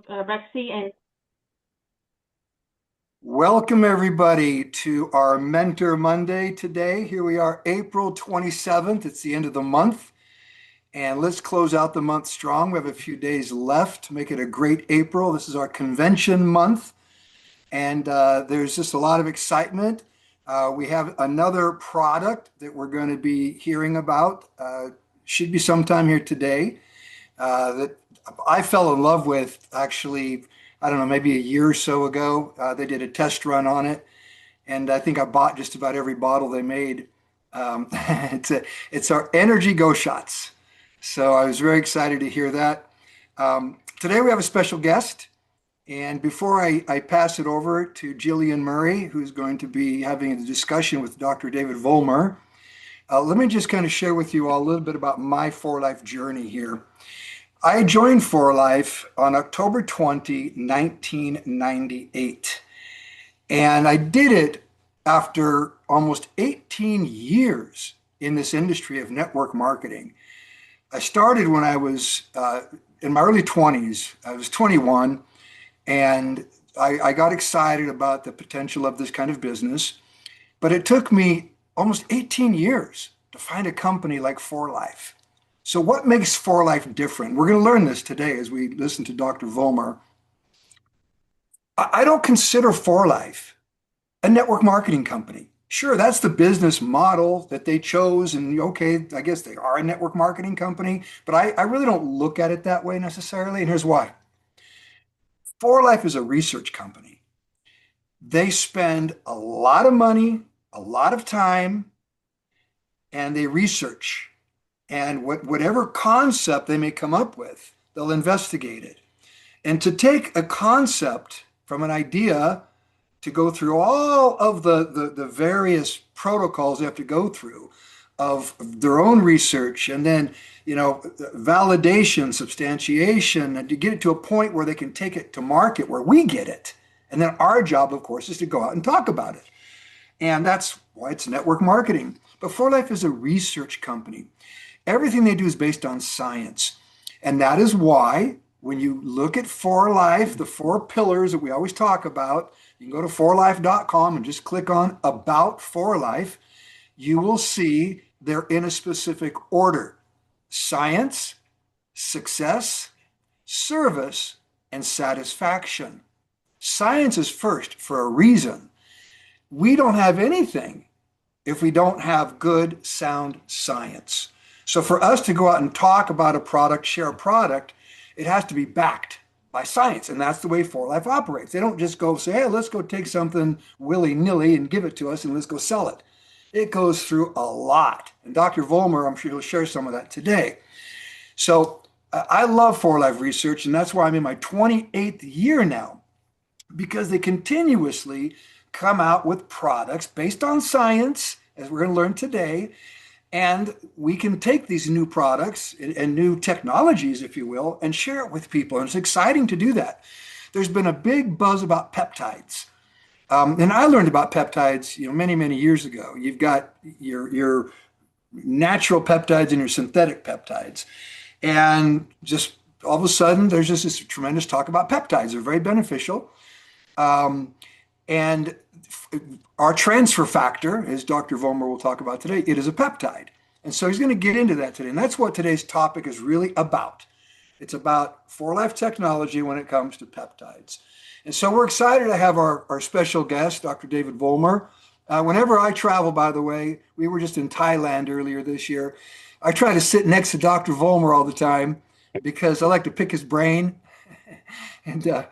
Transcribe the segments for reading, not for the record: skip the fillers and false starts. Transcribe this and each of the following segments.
Rexy and Welcome everybody to our Mentor Monday today. Here we are, April 27th. It's the end of the month, and let's close out the month strong. We have a few days left to make it a great April. This is our convention month, and there's just a lot of excitement. We have another product that we're going to be hearing about. Should be sometime here today that I fell in love with actually, I don't know, maybe a year or so ago. They did a test run on it, and I think I bought just about every bottle they made. It's our Energy Go Shots. So I was very excited to hear that. Today we have a special guest. And before I pass it over to Jillian Murray, who's going to be having a discussion with Dr. David Vollmer, let me just kind of share with you all a little bit about my For Life journey here. I joined For Life on October 20, 1998. And I did it after almost 18 years in this industry of network marketing. I started when I was in my early 20s. I was 21, and I got excited about the potential of this kind of business. But it took me almost 18 years to find a company like For Life. So, what makes For Life different? We're going to learn this today as we listen to Dr. Vollmer. I don't consider For Life a network marketing company. Sure, that's the business model that they chose, and okay, I guess they are a network marketing company, but I really don't look at it that way necessarily, and here's why. For Life is a research company. They spend a lot of money, a lot of time, and they research. And whatever concept they may come up with, they'll investigate it. And to take a concept from an idea to go through all of the various protocols they have to go through of their own research and then, validation, substantiation, and to get it to a point where they can take it to market where we get it. And then our job, of course, is to go out and talk about it. And that's why it's network marketing. But For Life is a research company. Everything they do is based on science. And that is why when you look at For Life, the four pillars that we always talk about, you can go to forlife.com and just click on About For Life. You will see they're in a specific order: science, success, service, and satisfaction. Science is first for a reason. We don't have anything if we don't have good, sound science. So for us to go out and talk about a product, share a product, it has to be backed by science. And that's the way For Life operates. They don't just go say, hey, let's go take something willy-nilly and give it to us and let's go sell it. It goes through a lot. And Dr. Vollmer, I'm sure he'll share some of that today. So I love For Life research, and that's why I'm in my 28th year now, because they continuously come out with products based on science, as we're going to learn today. And we can take these new products and new technologies, if you will, and share it with people. And it's exciting to do that. There's been a big buzz about peptides. And I learned about peptides, many, many years ago. You've got your natural peptides and your synthetic peptides. And just all of a sudden, there's just this tremendous talk about peptides. They're very beneficial. And our transfer factor, as Dr. Vollmer will talk about today, it is a peptide. And so he's going to get into that today. And that's what today's topic is really about. It's about For Life technology when it comes to peptides. And so we're excited to have our special guest, Dr. David Vollmer. Whenever I travel, by the way, we were just in Thailand earlier this year. I try to sit next to Dr. Vollmer all the time because I like to pick his brain. And I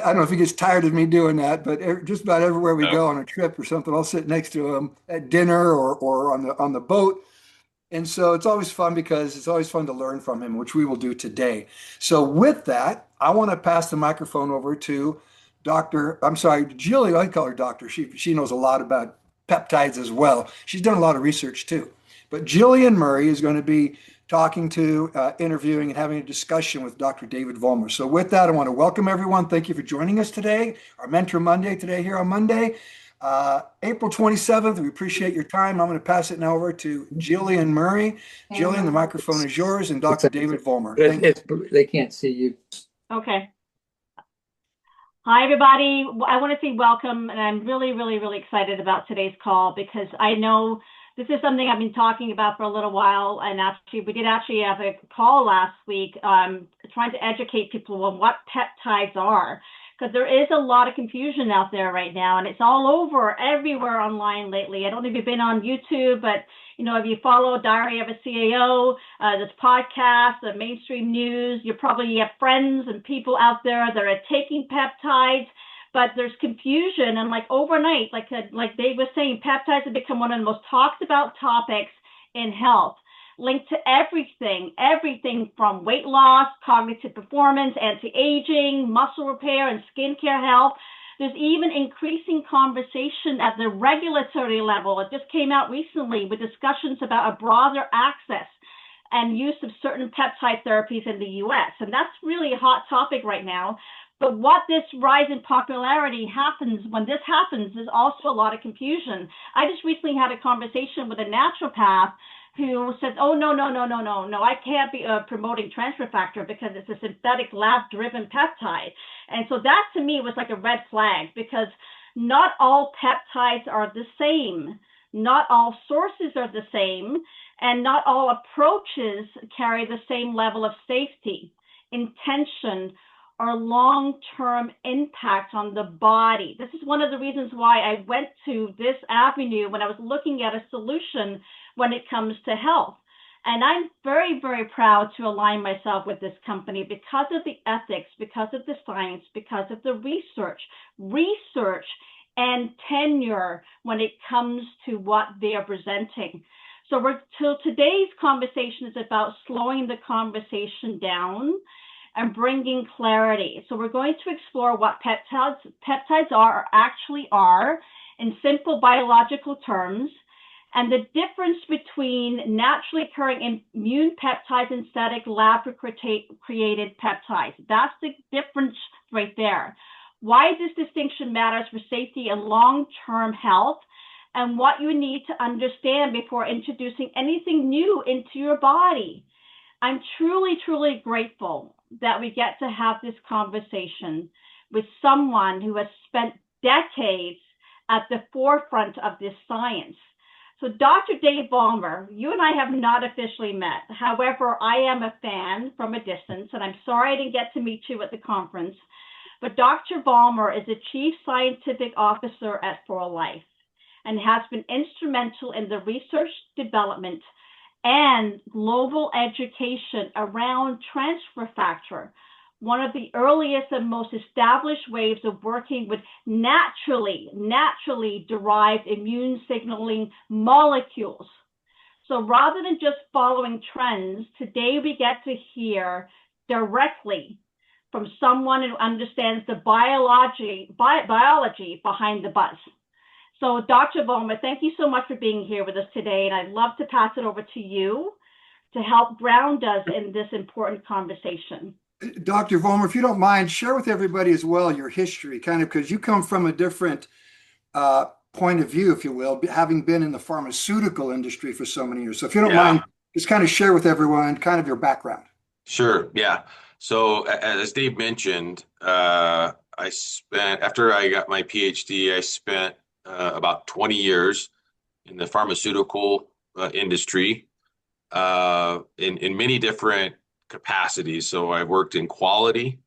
don't know if he gets tired of me doing that, but just about everywhere we No. go on a trip or something, I'll sit next to him at dinner or on the boat. And so it's always fun because it's always fun to learn from him, which we will do today. So with that, I want to pass the microphone over to Julie. I call her Doctor. She knows a lot about peptides as well. She's done a lot of research too. But Jillian Murray is going to be talking to, interviewing, and having a discussion with Dr. David Vollmer. So with that, I want to welcome everyone. Thank you for joining us today, our Mentor Monday today here on Monday, April 27th. We appreciate your time. I'm going to pass it now over to Jillian Murray. Jillian, the microphone is yours, and Dr. David Vollmer. Thank you. They can't see you. okay. Hi, everybody. I want to say welcome, and I'm really, really, really excited about today's call because I know this is something I've been talking about for a little while. And actually, we did actually have a call last week, trying to educate people on what peptides are, because there is a lot of confusion out there right now, and it's all over everywhere online lately. I don't know if you've been on YouTube, but if you follow Diary of a CAO, this podcast, the mainstream news, you probably have friends and people out there that are taking peptides, but there's confusion. And like overnight, like Dave was saying, peptides have become one of the most talked about topics in health, linked to everything from weight loss, cognitive performance, anti-aging, muscle repair, and skincare health. There's even increasing conversation at the regulatory level. It just came out recently with discussions about a broader access and use of certain peptide therapies in the US. And that's really a hot topic right now. But what this rise in popularity happens, when this happens, there's also a lot of confusion. I just recently had a conversation with a naturopath who said, oh, no, I can't be promoting transfer factor because it's a synthetic lab-driven peptide. And so that to me was like a red flag because not all peptides are the same. Not all sources are the same, and not all approaches carry the same level of safety, intention, or long-term impact on the body. This is one of the reasons why I went to this avenue when I was looking at a solution when it comes to health. And I'm very, very proud to align myself with this company because of the ethics, because of the science, because of the research and tenure when it comes to what they are presenting. So today's conversation is about slowing the conversation down and bringing clarity. So we're going to explore what peptides actually are in simple biological terms, and the difference between naturally occurring immune peptides and synthetic lab-created peptides. That's the difference right there. Why this distinction matters for safety and long-term health, and what you need to understand before introducing anything new into your body. I'm truly, truly grateful that we get to have this conversation with someone who has spent decades at the forefront of this science. So Dr. Dave Vollmer, you and I have not officially met. However, I am a fan from a distance, and I'm sorry I didn't get to meet you at the conference. But Dr. Vollmer is the Chief Scientific Officer at For Life and has been instrumental in the research development and global education around transfer factor, one of the earliest and most established ways of working with naturally derived immune signaling molecules. So rather than just following trends, today we get to hear directly from someone who understands the biology behind the buzz. So Dr. Vollmer, thank you so much for being here with us today, and I'd love to pass it over to you to help ground us in this important conversation. Dr. Vollmer, if you don't mind, share with everybody as well your history, kind of because you come from a different point of view, if you will, having been in the pharmaceutical industry for so many years. So if you don't mind, just kind of share with everyone kind of your background. Sure. Yeah. So as Dave mentioned, after I got my PhD, I spent about 20 years in the pharmaceutical industry in many different capacities. So I worked in quality,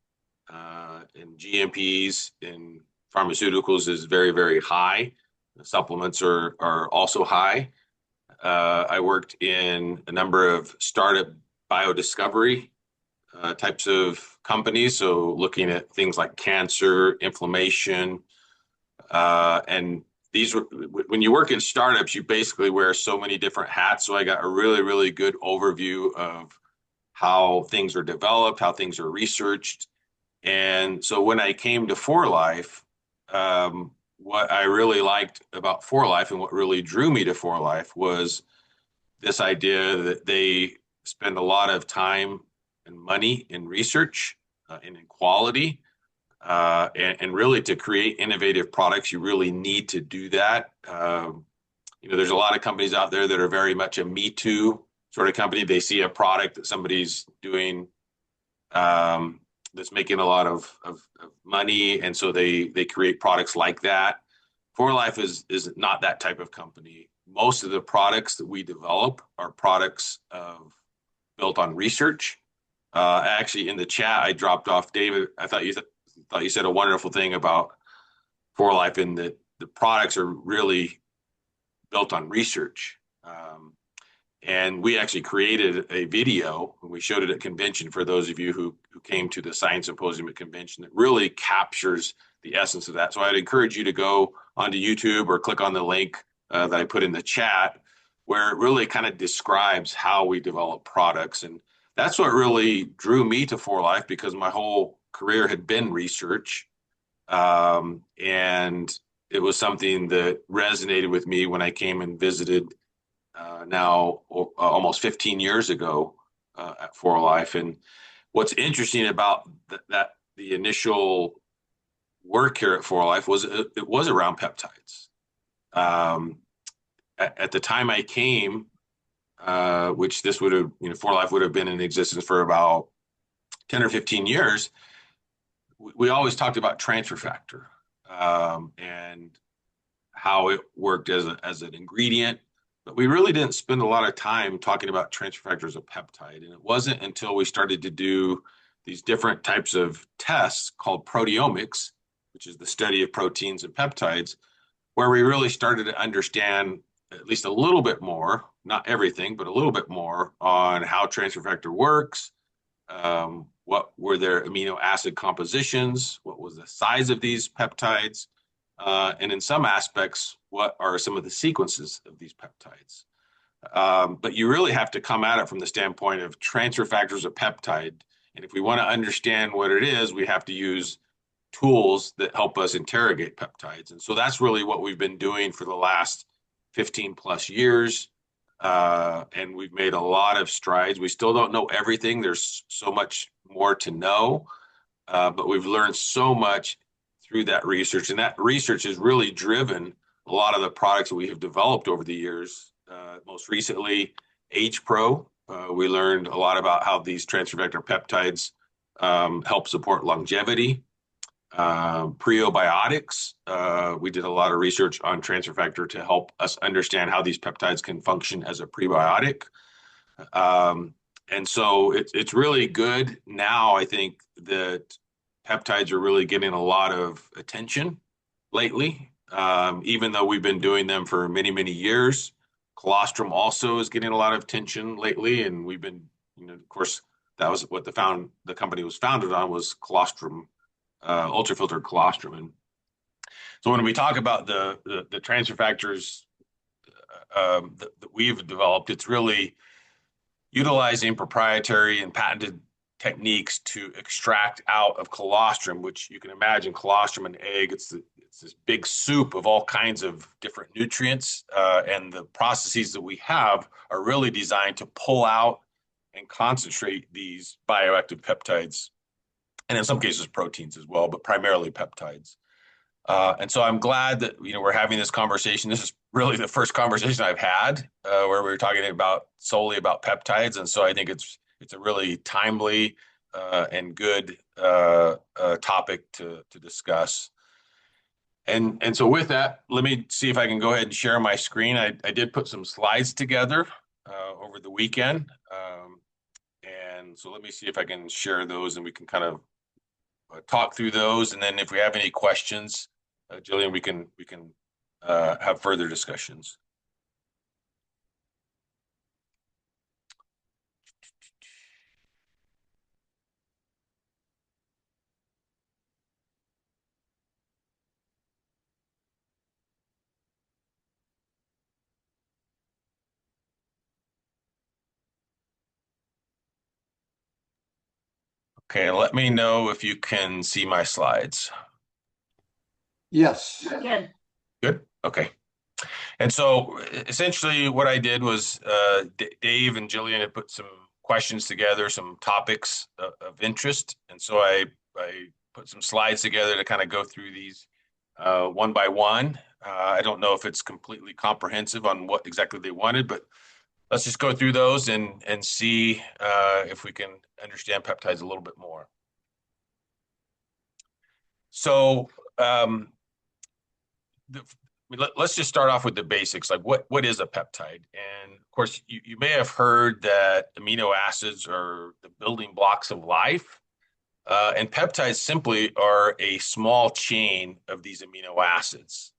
in GMPs, in pharmaceuticals is very, very high. The supplements are also high. I worked in a number of startup biodiscovery types of companies. So looking at things like cancer, inflammation, and when you work in startups, you basically wear so many different hats. So I got a really, really good overview of how things are developed, how things are researched. And so when I came to For Life, what I really liked about For Life and what really drew me to For Life was this idea that they spend a lot of time and money in research and in quality. And really to create innovative products, you really need to do that. There's a lot of companies out there that are very much a me too sort of company. They see a product that somebody's doing that's making a lot of money, and so they create products like that. For Life is not that type of company. Most of the products that we develop are products built on research. Actually, in the chat, I dropped off David. I thought you said a wonderful thing about For Life, in that the products are really built on research. And we actually created a video, and we showed it at convention for those of you who came to the Science Symposium at convention, that really captures the essence of that. So I'd encourage you to go onto YouTube or click on the link that I put in the chat, where it really kind of describes how we develop products. And that's what really drew me to For Life, because my whole career had been research. And it was something that resonated with me when I came and visited now almost 15 years ago at For Life. And what's interesting about the initial work here at For Life was it was around peptides. At the time I came, which this would have, For Life would have been in existence for about 10 or 15 years, we always talked about transfer factor and how it worked as an ingredient. But we really didn't spend a lot of time talking about transfer factor as a peptide. And it wasn't until we started to do these different types of tests called proteomics, which is the study of proteins and peptides, where we really started to understand at least a little bit more, not everything, but a little bit more on how transfer factor works, what were their amino acid compositions, what was the size of these peptides, and in some aspects, what are some of the sequences of these peptides? But you really have to come at it from the standpoint of transfer factors of peptide. And if we want to understand what it is, we have to use tools that help us interrogate peptides. And so that's really what we've been doing for the last 15 plus years. And we've made a lot of strides. We still don't know everything. There's so much more to know, but we've learned so much through that research. And that research has really driven a lot of the products that we have developed over the years. Most recently, Age Pro. We learned a lot about how these transfer factor peptides help support longevity. Prebiotics. We did a lot of research on transfer factor to help us understand how these peptides can function as a prebiotic. And so it's really good now. I think that peptides are really getting a lot of attention lately, even though we've been doing them for many, many years. Colostrum also is getting a lot of attention lately, and we've been, of course, that was what the company was founded on, was colostrum, ultrafiltered colostrum. And so when we talk about the transfer factors that we've developed, it's really utilizing proprietary and patented techniques to extract out of colostrum, which you can imagine colostrum and egg, it's this big soup of all kinds of different nutrients. And the processes that we have are really designed to pull out and concentrate these bioactive peptides, and in some cases proteins as well, but primarily peptides. And so I'm glad that we're having this conversation. This is really the first conversation I've had where we were talking solely about peptides, and so I think it's a really timely and good topic to discuss. And so with that, let me see if I can go ahead and share my screen. I did put some slides together over the weekend, and so let me see if I can share those, and we can kind of talk through those, and then if we have any questions, Jillian, we can have further discussions. Okay, let me know if you can see my slides. Yes. Good. Good. Okay. And so essentially what I did was Dave and Jillian had put some questions together, some topics of interest. And so I put some slides together to kind of go through these one by one. I don't know if it's completely comprehensive on what exactly they wanted, but let's just go through those and see if we can understand peptides a little bit more. So um, the, let's just start off with the basics. Like what is a peptide? And of course, you may have heard that amino acids are the building blocks of life. And peptides simply are a small chain of these amino acids.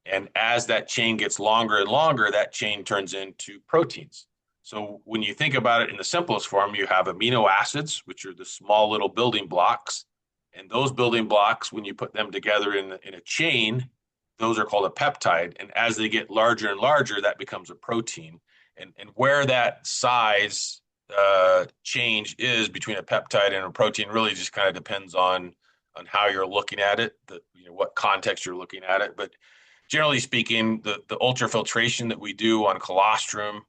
And as that chain gets longer and longer, that chain turns into proteins. So when you think about it in the simplest form, you have amino acids, which are the small little building blocks. And those building blocks, when you put them together in a chain, those are called a peptide. And as they get larger and larger, that becomes a protein. And where that size change is between a peptide and a protein really just kind of depends on how you're looking at it, what context you're looking at it. But generally speaking, the ultrafiltration that we do on colostrum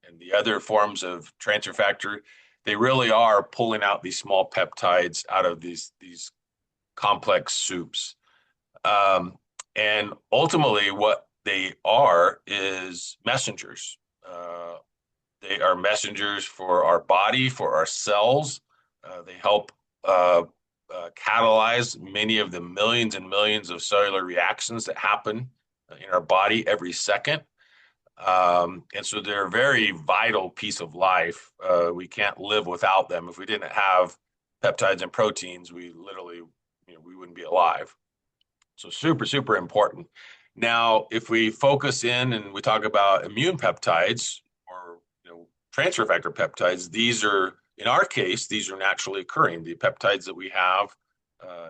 and the other forms of transfer factor, they really are pulling out these small peptides out of these complex soups. And ultimately, what they are is messengers. They are messengers for our body, for our cells. They help catalyze many of the millions and millions of cellular reactions that happen in our body every second. And so they're a very vital piece of life. We can't live without them. If we didn't have peptides and proteins, we literally, we wouldn't be alive. So super, super important. Now, if we focus in and we talk about immune peptides or transfer factor peptides, these are, in our case, these are naturally occurring. The peptides that we have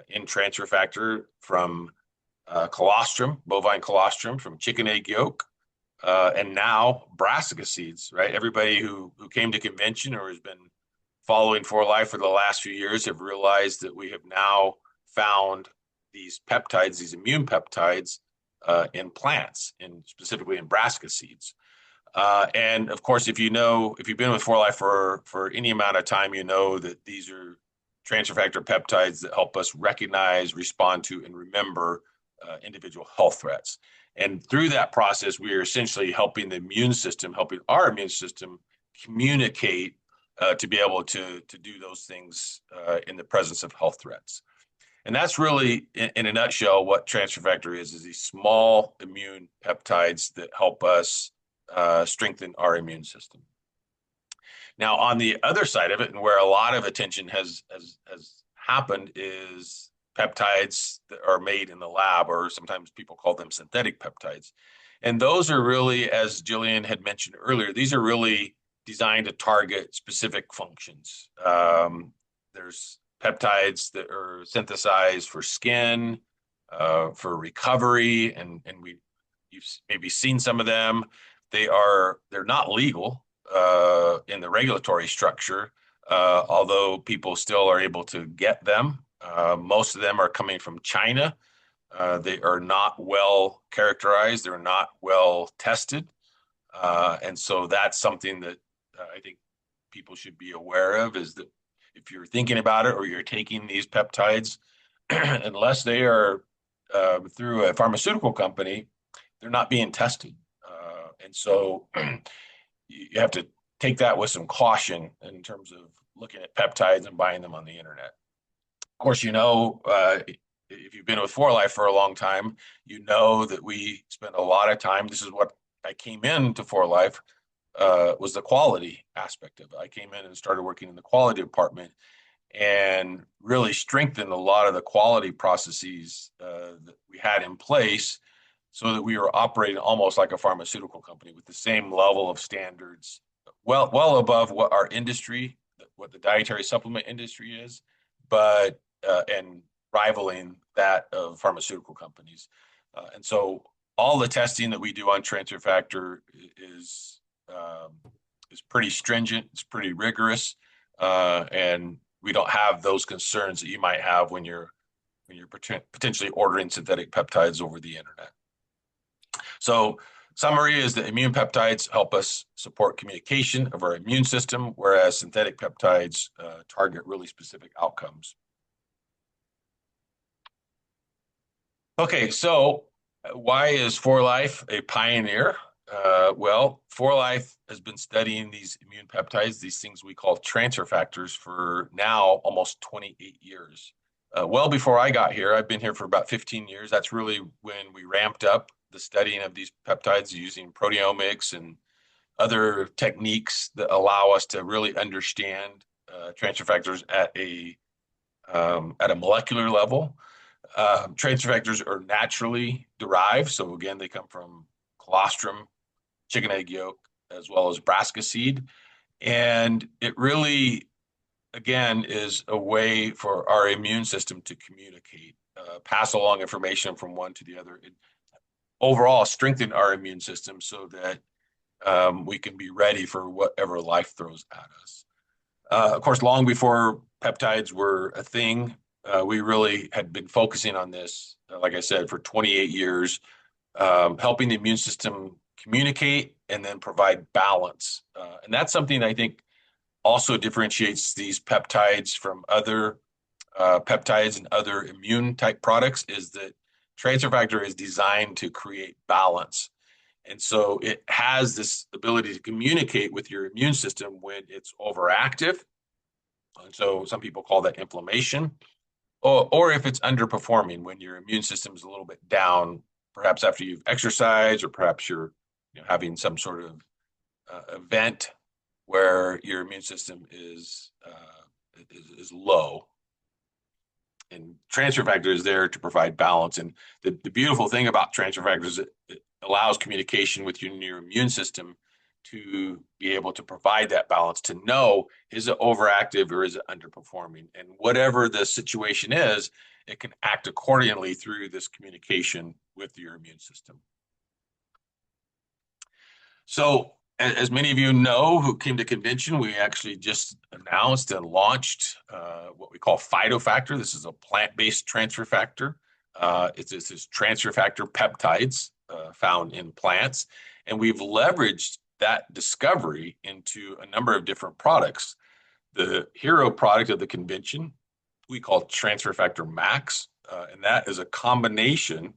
in transfer factor from colostrum, bovine colostrum, from chicken egg yolk, and now brassica seeds, right? Everybody who came to convention or has been following For Life for the last few years have realized that we have now found these peptides, these immune peptides, in plants, and specifically in brassica seeds. And of course, if you've been with For Life for any amount of time, you know that these are transfer factor peptides that help us recognize, respond to, and remember individual health threats. And through that process, we are essentially helping our immune system communicate to be able to do those things in the presence of health threats. And that's really, in a nutshell, what transfer factor is these small immune peptides that help us strengthen our immune system. Now, on the other side of it, and where a lot of attention has happened, is peptides that are made in the lab, or sometimes people call them synthetic peptides. And those are really, as Jillian had mentioned earlier, these are really designed to target specific functions. There's peptides that are synthesized for skin, for recovery, and you've maybe seen some of them. They're not legal in the regulatory structure, although people still are able to get them. Most of them are coming from China. They are not well characterized. They're not well tested. And so that's something that I think people should be aware of, is that if you're thinking about it or you're taking these peptides, unless they are through a pharmaceutical company, they're not being tested. And so you have to take that with some caution in terms of looking at peptides and buying them on the internet. Of course, if you've been with For Life for a long time, you know that we spend a lot of time. This is what I came into For Life, was the quality aspect of it. I came in and started working in the quality department and really strengthened a lot of the quality processes that we had in place, so that we were operating almost like a pharmaceutical company with the same level of standards, well above what our industry, what the dietary supplement industry is, but and rivaling that of pharmaceutical companies. And so all the testing that we do on transfer factor is pretty stringent. It's pretty rigorous, and we don't have those concerns that you might have when you're potentially ordering synthetic peptides over the internet. So summary is that immune peptides help us support communication of our immune system, whereas synthetic peptides target really specific outcomes. Okay, so why is For Life a pioneer? Well, For Life has been studying these immune peptides, these things we call transfer factors, for now almost 28 years. well before I got here. I've been here for about 15 years. That's really when we ramped up the studying of these peptides using proteomics and other techniques that allow us to really understand transfer factors at a molecular level. Transfer factors are naturally derived. So again, they come from colostrum, chicken egg yolk, as well as brassica seed. And it really, again, is a way for our immune system to communicate, pass along information from one to the other. It overall strengthen our immune system so that we can be ready for whatever life throws at us. Of course, long before peptides were a thing, we really had been focusing on this, like I said, for 28 years, helping the immune system communicate and then provide balance. And that's something I think also differentiates these peptides from other peptides and other immune type products is that transfer factor is designed to create balance. And so it has this ability to communicate with your immune system when it's overactive. And so some people call that inflammation, or if it's underperforming, when your immune system is a little bit down, perhaps after you've exercised, or perhaps you're having some sort of event where your immune system is low. And transfer factor is there to provide balance. And the beautiful thing about transfer factors is it allows communication with your immune system to be able to provide that balance, to know, is it overactive or is it underperforming? And whatever the situation is, it can act accordingly through this communication with your immune system. So as many of you know who came to convention, we actually just announced and launched what we call phytofactor. This is a plant-based transfer factor. It's this transfer factor peptides found in plants. And we've leveraged that discovery into a number of different products. The hero product of the convention, we call transfer factor max. And that is a combination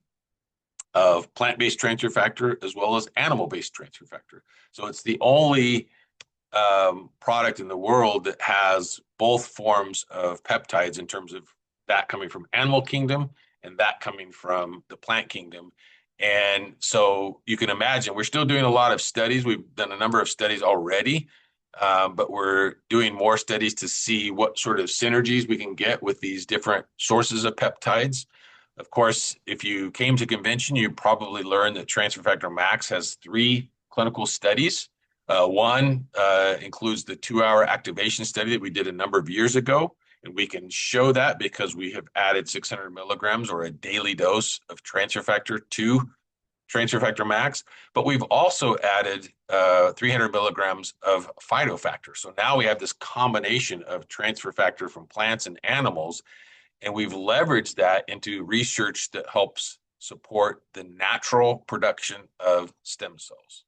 of plant-based transfer factor as well as animal-based transfer factor. So it's the only product in the world that has both forms of peptides in terms of that coming from animal kingdom and that coming from the plant kingdom. And so you can imagine we're still doing a lot of studies. We've done a number of studies already, but we're doing more studies to see what sort of synergies we can get with these different sources of peptides. Of course, if you came to convention, you probably learned that Transfer Factor Max has 3 clinical studies. One includes the 2-hour activation study that we did a number of years ago. And we can show that because we have added 600 milligrams or a daily dose of transfer factor to transfer factor max. But we've also added 300 milligrams of phytofactor. So now we have this combination of transfer factor from plants and animals. And we've leveraged that into research that helps support the natural production of stem cells.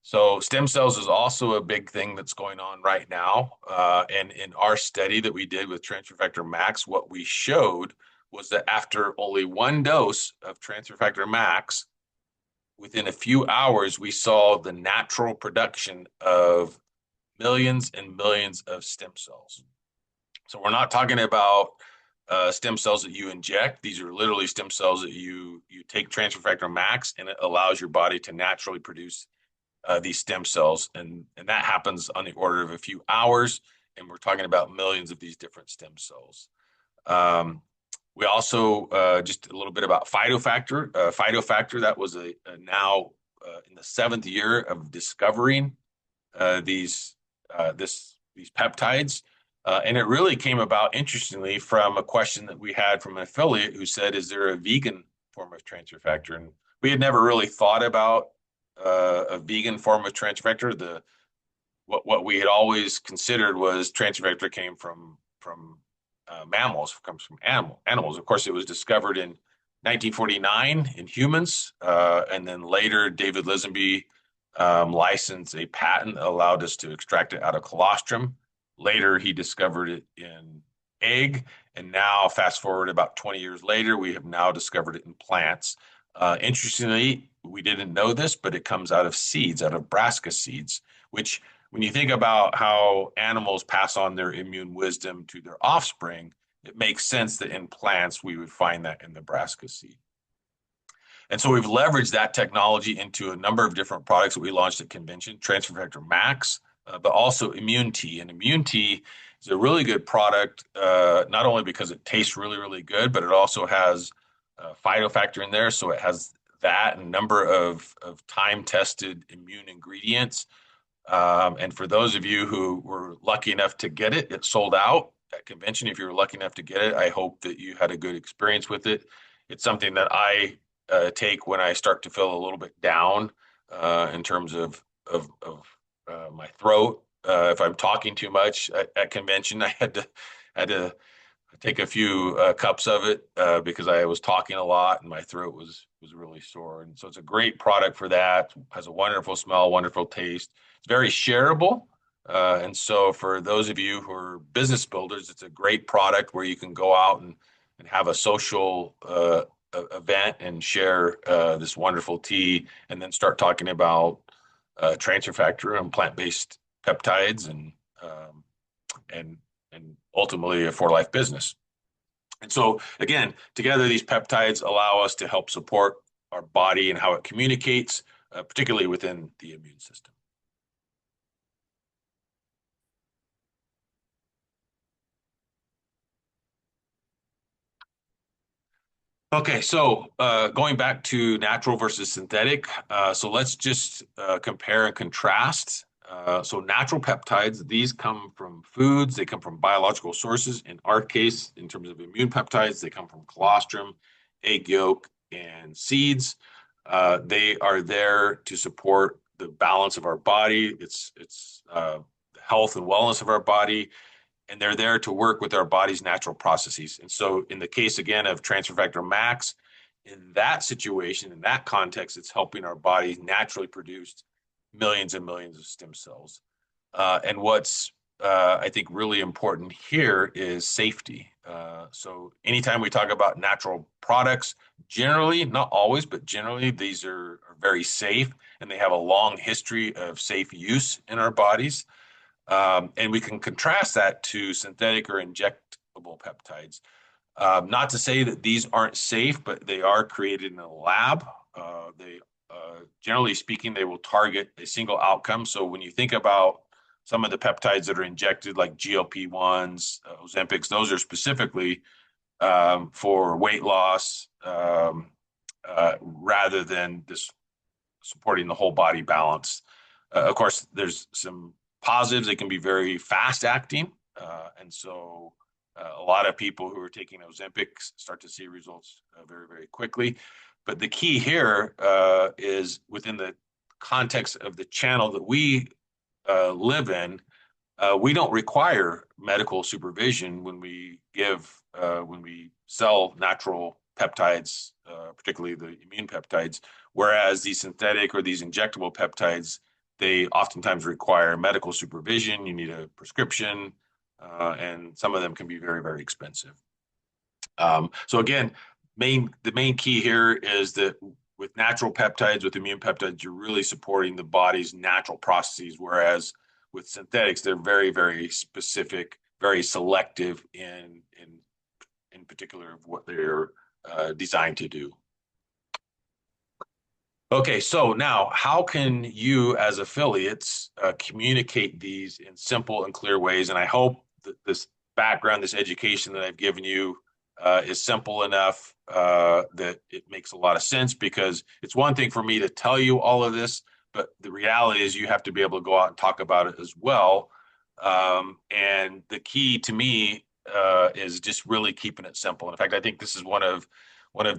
So stem cells is also a big thing that's going on right now. And in our study that we did with Transfer Factor Max, what we showed was that after only 1 dose of Transfer Factor Max, within a few hours, we saw the natural production of millions and millions of stem cells. So we're not talking about stem cells that you inject. These are literally stem cells that you take Transfer Factor Max, and it allows your body to naturally produce these stem cells, and that happens on the order of a few hours, and we're talking about millions of these different stem cells. We also, just a little bit about phytofactor. Phytofactor, that was now in the 7th year of discovering these peptides. And it really came about, interestingly, from a question that we had from an affiliate who said, is there a vegan form of transfer factor? And we had never really thought about a vegan form of transfer factor. What we had always considered was transfer factor came from mammals, comes from animals. Of course, it was discovered in 1949 in humans, and then later David Lisenby licensed a patent that allowed us to extract it out of colostrum. Later, he discovered it in egg, and now fast forward about 20 years later, we have now discovered it in plants. Interestingly, we didn't know this, but it comes out of seeds, out of brassica seeds, which when you think about how animals pass on their immune wisdom to their offspring, it makes sense that in plants we would find that in the brassica seed. And so we've leveraged that technology into a number of different products that we launched at convention, Transfer Factor Max, but also Immune Tea. And Immune Tea is a really good product, not only because it tastes really, really good, but it also has phytofactor in there. So it has that and a number of time-tested immune ingredients. And for those of you who were lucky enough to get it, it sold out at convention. If you were lucky enough to get it, I hope that you had a good experience with it. It's something that I take when I start to feel a little bit down in terms of my throat. If I'm talking too much at convention, I had to take a few cups of it because I was talking a lot and my throat was really sore. And so it's a great product for that. Has a wonderful smell, wonderful taste. It's very shareable. And so for those of you who are business builders, it's a great product where you can go out and have a social event and share this wonderful tea, and then start talking about transfer factor and plant-based peptides and and ultimately a for life business. And so again, together these peptides allow us to help support our body and how it communicates, particularly within the immune system. Okay, so going back to natural versus synthetic, so let's just compare and contrast. So natural peptides, these come from foods, they come from biological sources. In our case, in terms of immune peptides, they come from colostrum, egg yolk, and seeds. They are there to support the balance of our body. It's the health and wellness of our body, and they're there to work with our body's natural processes. And so in the case again of transfer factor max, in that situation, in that context, it's helping our body naturally produce millions and millions of stem cells. And what's I think really important here is safety. So anytime we talk about natural products, generally, not always, but generally, these are very safe and they have a long history of safe use in our bodies. And we can contrast that to synthetic or injectable peptides. Not to say that these aren't safe, but they are created in a lab. They, generally speaking, they will target a single outcome. So when you think about some of the peptides that are injected, like GLP-1s, Ozempics, those are specifically for weight loss rather than this supporting the whole body balance. Of course, there's some positives. They can be very fast acting. And so a lot of people who are taking Ozempic start to see results very, very quickly. But the key here is within the context of the channel that we live in, we don't require medical supervision when we sell natural peptides, particularly the immune peptides, whereas these synthetic or these injectable peptides, they oftentimes require medical supervision. You need a prescription, and some of them can be very, very expensive. So again, the main key here is that with natural peptides, with immune peptides, you're really supporting the body's natural processes, whereas with synthetics, they're very, very specific, very selective in particular of what they're designed to do. Okay, so now how can you as affiliates communicate these in simple and clear ways? And I hope that this background, this education that I've given you is simple enough that it makes a lot of sense, because it's one thing for me to tell you all of this, but the reality is you have to be able to go out and talk about it as well. And the key to me is just really keeping it simple. In fact, I think this is one of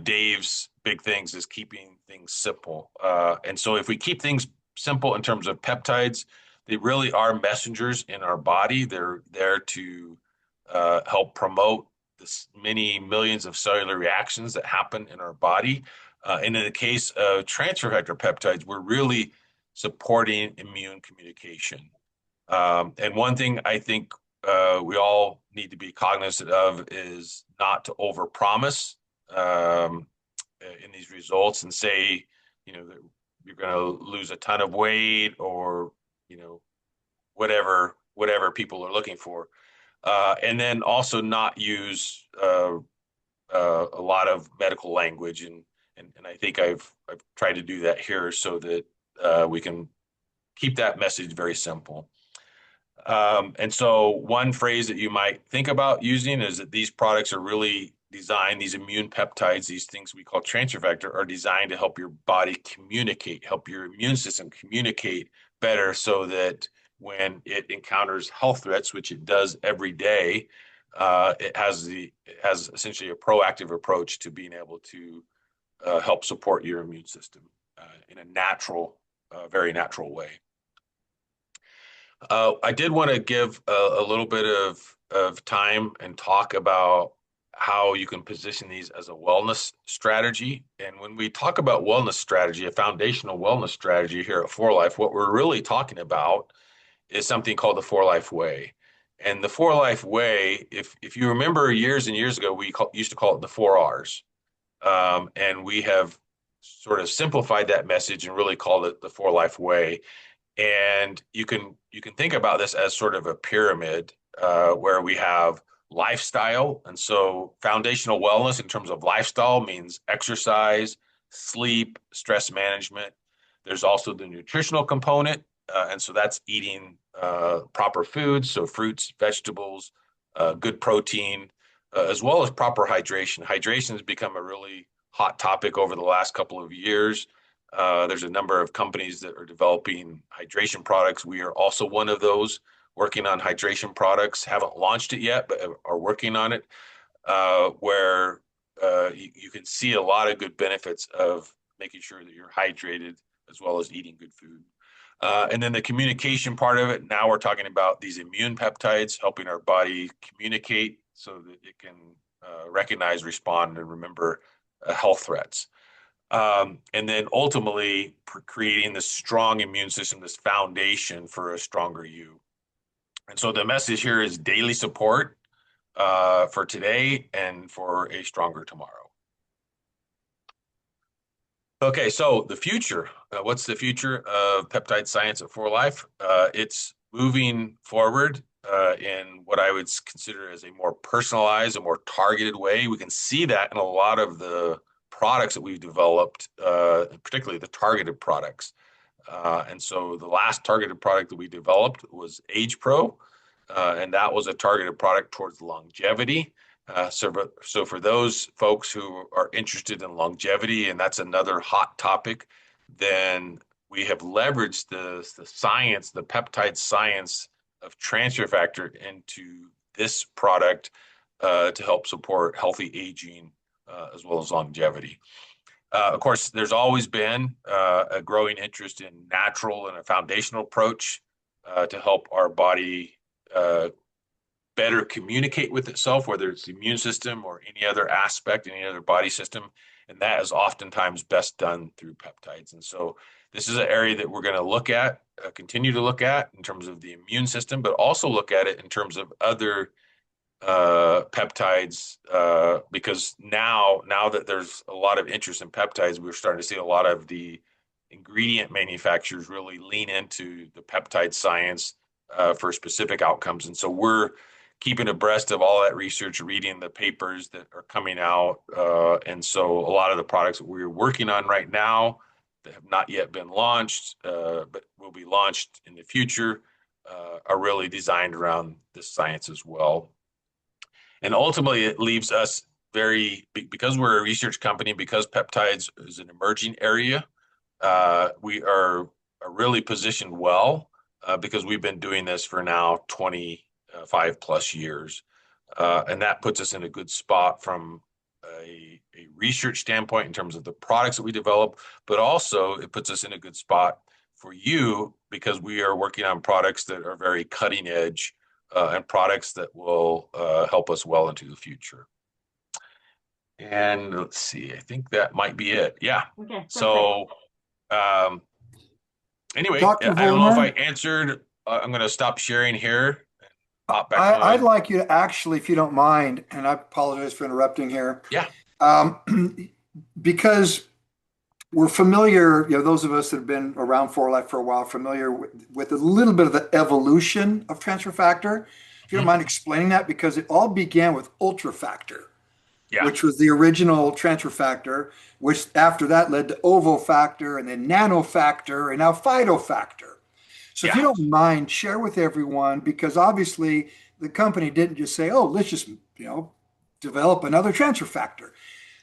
Dave's big things is keeping things simple. And so if we keep things simple in terms of peptides, they really are messengers in our body. They're there to help promote this many millions of cellular reactions that happen in our body. And in the case of transfer factor peptides, we're really supporting immune communication. And one thing I think we all need to be cognizant of is not to overpromise in these results and say, that you're going to lose a ton of weight or, whatever people are looking for. and then also not use a lot of medical language, and I think I've tried to do that here so that we can keep that message very simple. And so one phrase that you might think about using is that these products are really designed, these immune peptides, these things we call transfer factor, are designed to help your body communicate, help your immune system communicate better so that when it encounters health threats, which it does every day, it has essentially a proactive approach to being able to help support your immune system in a natural, very natural way. I did want to give a little bit of time and talk about how you can position these as a wellness strategy. And when we talk about wellness strategy, a foundational wellness strategy here at For Life, what we're really talking about is something called the For Life Way. And the For Life Way, if you remember years and years ago, used to call it the 4 Rs. And we have sort of simplified that message and really called it the For Life Way. And you can think about this as sort of a pyramid where we have lifestyle. And so foundational wellness in terms of lifestyle means exercise, sleep, stress management. There's also the nutritional component. And so that's eating proper foods, so fruits, vegetables, good protein, as well as proper hydration. Hydration has become a really hot topic over the last couple of years. There's a number of companies that are developing hydration products. We are also one of those working on hydration products. Haven't launched it yet, but are working on it, where you can see a lot of good benefits of making sure that you're hydrated as well as eating good food. And then the communication part of it, now we're talking about these immune peptides helping our body communicate so that it can recognize, respond, and remember health threats. And then ultimately creating this strong immune system, this foundation for a stronger you. And so the message here is daily support for today and for a stronger tomorrow. Okay, so the future. What's the future of peptide science at For Life? It's moving forward in what I would consider as a more personalized, a more targeted way. We can see that in a lot of the products that we've developed, particularly the targeted products. And so the last targeted product that we developed was Age Pro, and that was a targeted product towards longevity. So for those folks who are interested in longevity, and that's another hot topic, then we have leveraged the science, the peptide science of transfer factor into this product to help support healthy aging as well as longevity. Of course, there's always been a growing interest in natural and a foundational approach to help our body better communicate with itself, whether it's the immune system or any other aspect, any other body system. And that is oftentimes best done through peptides. And so this is an area that we're going to look at, continue to look at in terms of the immune system, but also look at it in terms of other peptides, because now that there's a lot of interest in peptides, we're starting to see a lot of the ingredient manufacturers really lean into the peptide science for specific outcomes. And so we're keeping abreast of all that research, reading the papers that are coming out. And so a lot of the products that we're working on right now that have not yet been launched, but will be launched in the future, are really designed around this science as well. And ultimately, it leaves us because we're a research company, because peptides is an emerging area, we are really positioned well because we've been doing this for now 25 plus years. And that puts us in a good spot from a research standpoint in terms of the products that we develop, but also it puts us in a good spot for you because we are working on products that are very cutting edge and products that will help us well into the future. And let's see, I think that might be it. Yeah. Okay. So anyway, Dr. I don't know if I Vollmer, answered. I'm going to stop sharing here. Hop back I'd on. like you to actually, if you don't mind, and I apologize for interrupting here, Yeah. because we're familiar, those of us that have been around For Life for a while, familiar with a little bit of the evolution of transfer factor. If you don't mind explaining that, because it all began with ultrafactor, Yeah, which was the original transfer factor, which after that led to ovofactor and then nanofactor and now phytofactor. So if yeah, you don't mind, share with everyone, because obviously the company didn't just say, oh, let's just, develop another transfer factor.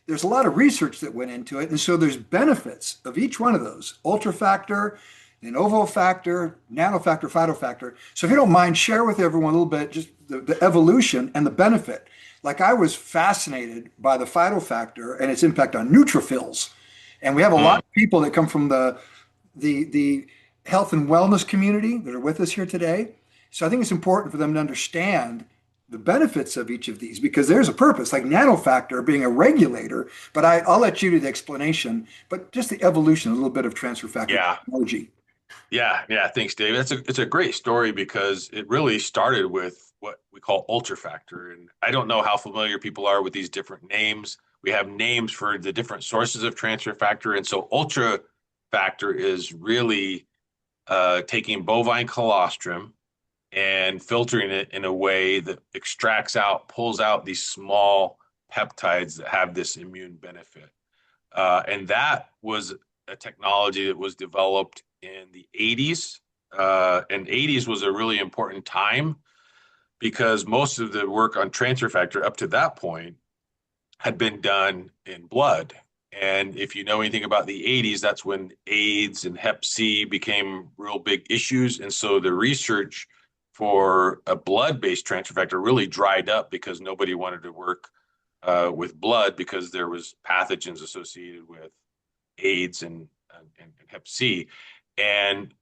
There's a lot of research that went into it. And so there's benefits of each one of those: ultrafactor, then ovofactor, nanofactor, phytofactor. So if you don't mind, share with everyone a little bit just the evolution and the benefit. Like, I was fascinated by the phytofactor and its impact on neutrophils. And we have a lot mm, of people that come from the health and wellness community that are with us here today. So I think it's important for them to understand the benefits of each of these, because there's a purpose, like nanofactor being a regulator. But I'll let you do the explanation, but just the evolution, a little bit of transfer factor yeah. technology. Yeah. Thanks, Dave. It's a great story because it really started with what we call ultrafactor. And I don't know how familiar people are with these different names. We have names for the different sources of transfer factor. And so ultrafactor is really taking bovine colostrum and filtering it in a way that extracts out, pulls out these small peptides that have this immune benefit. And that was a technology that was developed in the 80s. And 80s was a really important time because most of the work on transfer factor up to that point had been done in blood. And if you know anything about the 80s, that's when AIDS and Hep C became real big issues. And so the research for a blood-based transfer factor really dried up because nobody wanted to work with blood because there was pathogens associated with AIDS and Hep C. And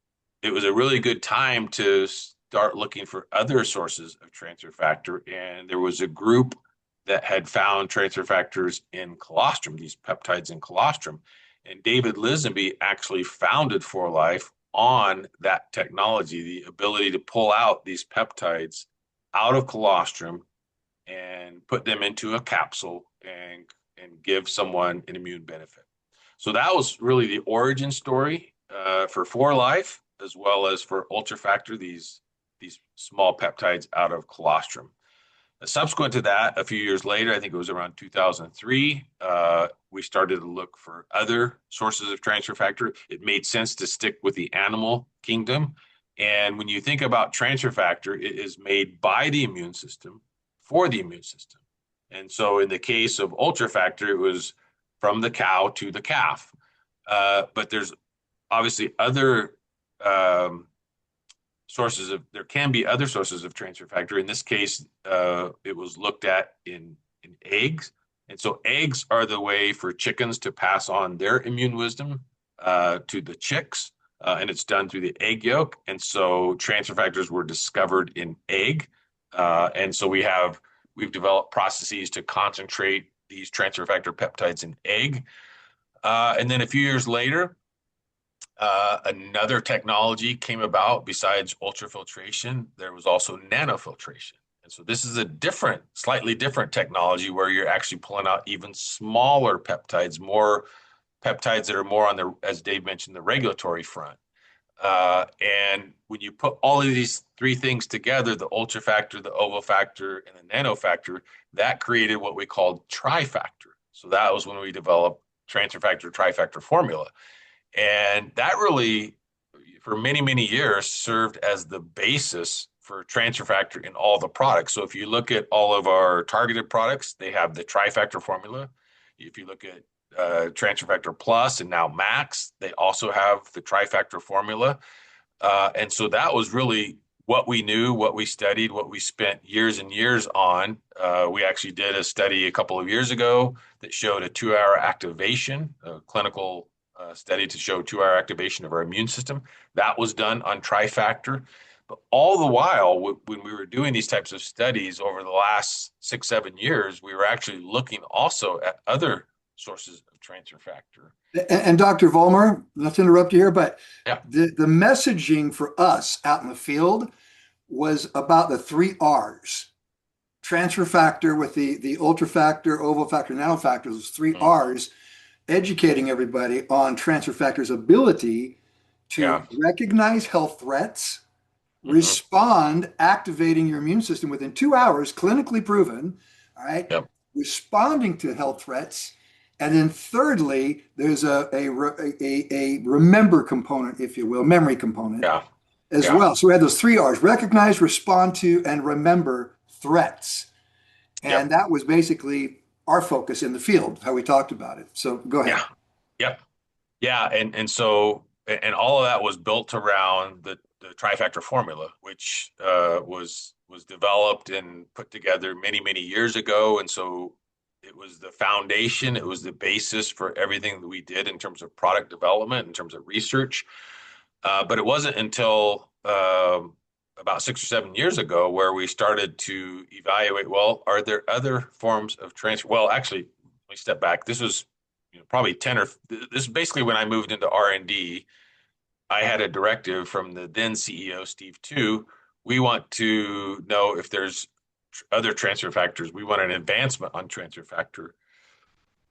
it was a really good time to start looking for other sources of transfer factor. And there was a group that had found transfer factors in colostrum, these peptides in colostrum. And David Lisenby actually founded For Life on that technology, the ability to pull out these peptides out of colostrum and put them into a capsule and give someone an immune benefit. So that was really the origin story for Life, as well as for Ultrafactor, these small peptides out of colostrum. Subsequent to that, a few years later, I think it was around 2003, we started to look for other sources of transfer factor. It made sense to stick with the animal kingdom. And when you think about transfer factor, it is made by the immune system for the immune system. And so in the case of ultrafactor, it was from the cow to the calf. But there's obviously other there can be other sources of transfer factor. In this case, it was looked at in eggs. And so eggs are the way for chickens to pass on their immune wisdom to the chicks. And it's done through the egg yolk. And so transfer factors were discovered in egg. And so we've developed processes to concentrate these transfer factor peptides in egg. And then a few years later, another technology came about besides ultrafiltration. There was also nanofiltration. And so this is a slightly different technology where you're actually pulling out even smaller peptides, more peptides that are more on as Dave mentioned, the regulatory front. And when you put all of these three things together, the ultrafactor, the ovofactor, and the nanofactor, that created what we called trifactor. So that was when we developed transfer factor trifactor formula. And that really, for many, many years, served as the basis for transfer factor in all the products. So if you look at all of our targeted products, they have the trifactor formula. If you look at Transfer Factor Plus and now Max, they also have the trifactor formula. And so that was really what we knew, what we studied, what we spent years and years on. We actually did a study a couple of years ago that showed a 2-hour activation, a clinical study to show 2-hour activation of our immune system. That was done on trifactor. But all the while, when we were doing these types of studies over the last 6-7 years, we were actually looking also at other sources of transfer factor. And Dr. Vollmer, not to interrupt you here, but Yeah. the messaging for us out in the field was about the 3 R's. Transfer factor with the ultrafactor, ovofactor, nanofactor, those 3 R's, educating everybody on transfer factor's ability to Yeah. recognize health threats, Hmm. respond, activating your immune system within 2 hours, clinically proven, all right, Yep. responding to health threats. And then thirdly, there's a remember component, if you will, memory component Yeah. as Yeah. well. So we had those three R's: recognize, respond to, and remember threats. Yep. And that was basically our focus in the field, how we talked about it. So go ahead. Yeah. Yep. Yeah. And all of that was built around the trifactor formula, which was developed and put together many, many years ago. And so it was the foundation, it was the basis for everything that we did in terms of product development, in terms of research. But it wasn't until about 6 or 7 years ago where we started to evaluate, well, are there other forms of transfer? Well, actually, let me step back. This was probably 10 or this is basically when I moved into R&D. I had a directive from the then CEO, Steve Tu. We want to know if there's other transfer factors. We want an advancement on transfer factor.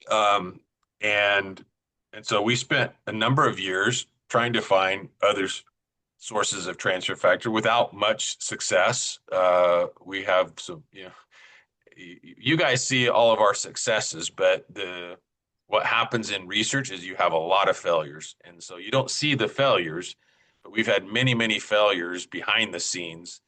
Um, and and so we spent a number of years trying to find other sources of transfer factor without much success. We have some, you guys see all of our successes, but the what happens in research is you have a lot of failures, and so you don't see the failures, but we've had many, many failures behind the scenes,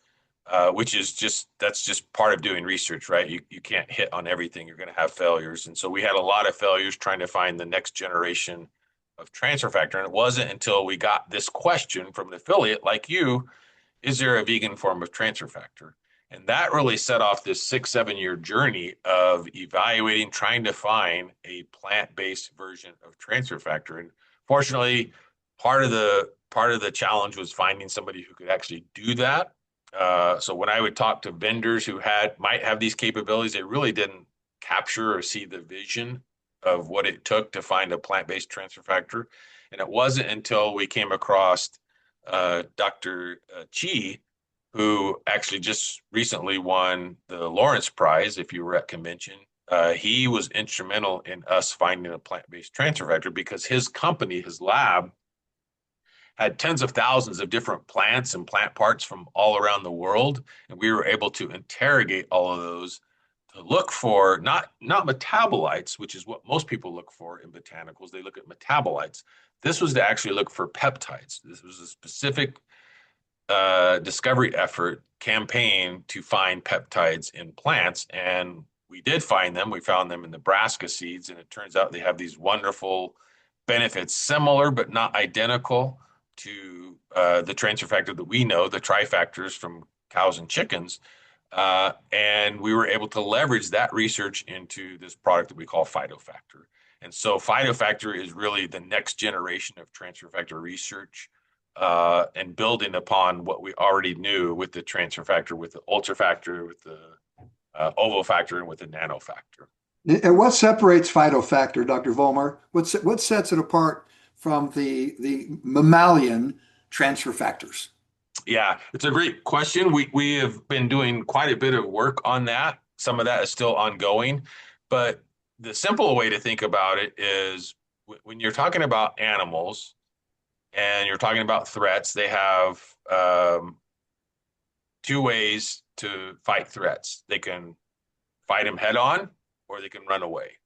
which is just that's just part of doing research, right? You can't hit on everything. You're going to have failures, and so we had a lot of failures trying to find the next generation of transfer factor, and it wasn't until we got this question from an affiliate like you, is there a vegan form of transfer factor? And that really set off this 6, 7 year journey of evaluating, trying to find a plant-based version of transfer factor. And fortunately, part of the challenge was finding somebody who could actually do that. So when I would talk to vendors who might have these capabilities, they really didn't capture or see the vision of what it took to find a plant-based transfer factor. And it wasn't until we came across Dr. Chi, who actually just recently won the Lawrence Prize, if you were at convention. He was instrumental in us finding a plant-based transfer factor because his company, his lab, had tens of thousands of different plants and plant parts from all around the world, and we were able to interrogate all of those to look for not metabolites, which is what most people look for in botanicals. They look at metabolites. This was to actually look for peptides. This was a specific discovery effort campaign to find peptides in plants, and we did find them. We found them in Nebraska seeds, and it turns out they have these wonderful benefits, similar but not identical to the transfer factor that we know, the trifactors from cows and chickens. And we were able to leverage that research into this product that we call phytofactor. And so phytofactor is really the next generation of transfer factor research, and building upon what we already knew with the transfer factor, with the ultrafactor, with the ovofactor, and with the nanofactor. And what separates phytofactor, Dr. Vollmer? What sets it apart from the mammalian transfer factors? Yeah, it's a great question. We have been doing quite a bit of work on that. Some of that is still ongoing, but the simple way to think about it is when you're talking about animals and you're talking about threats, they have two ways to fight threats. They can fight them head on, or they can run away.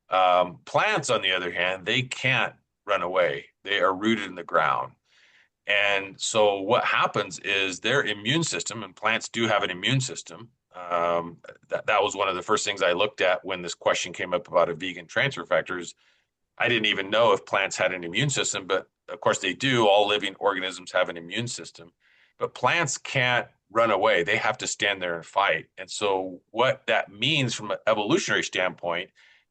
Plants, on the other hand, they can't run away. They are rooted in the ground. And so what happens is their immune system, and plants do have an immune system. That was one of the first things I looked at when this question came up about a vegan transfer factors. I didn't even know if plants had an immune system, but of course they do. All living organisms have an immune system, but plants can't run away. They have to stand there and fight. And so what that means from an evolutionary standpoint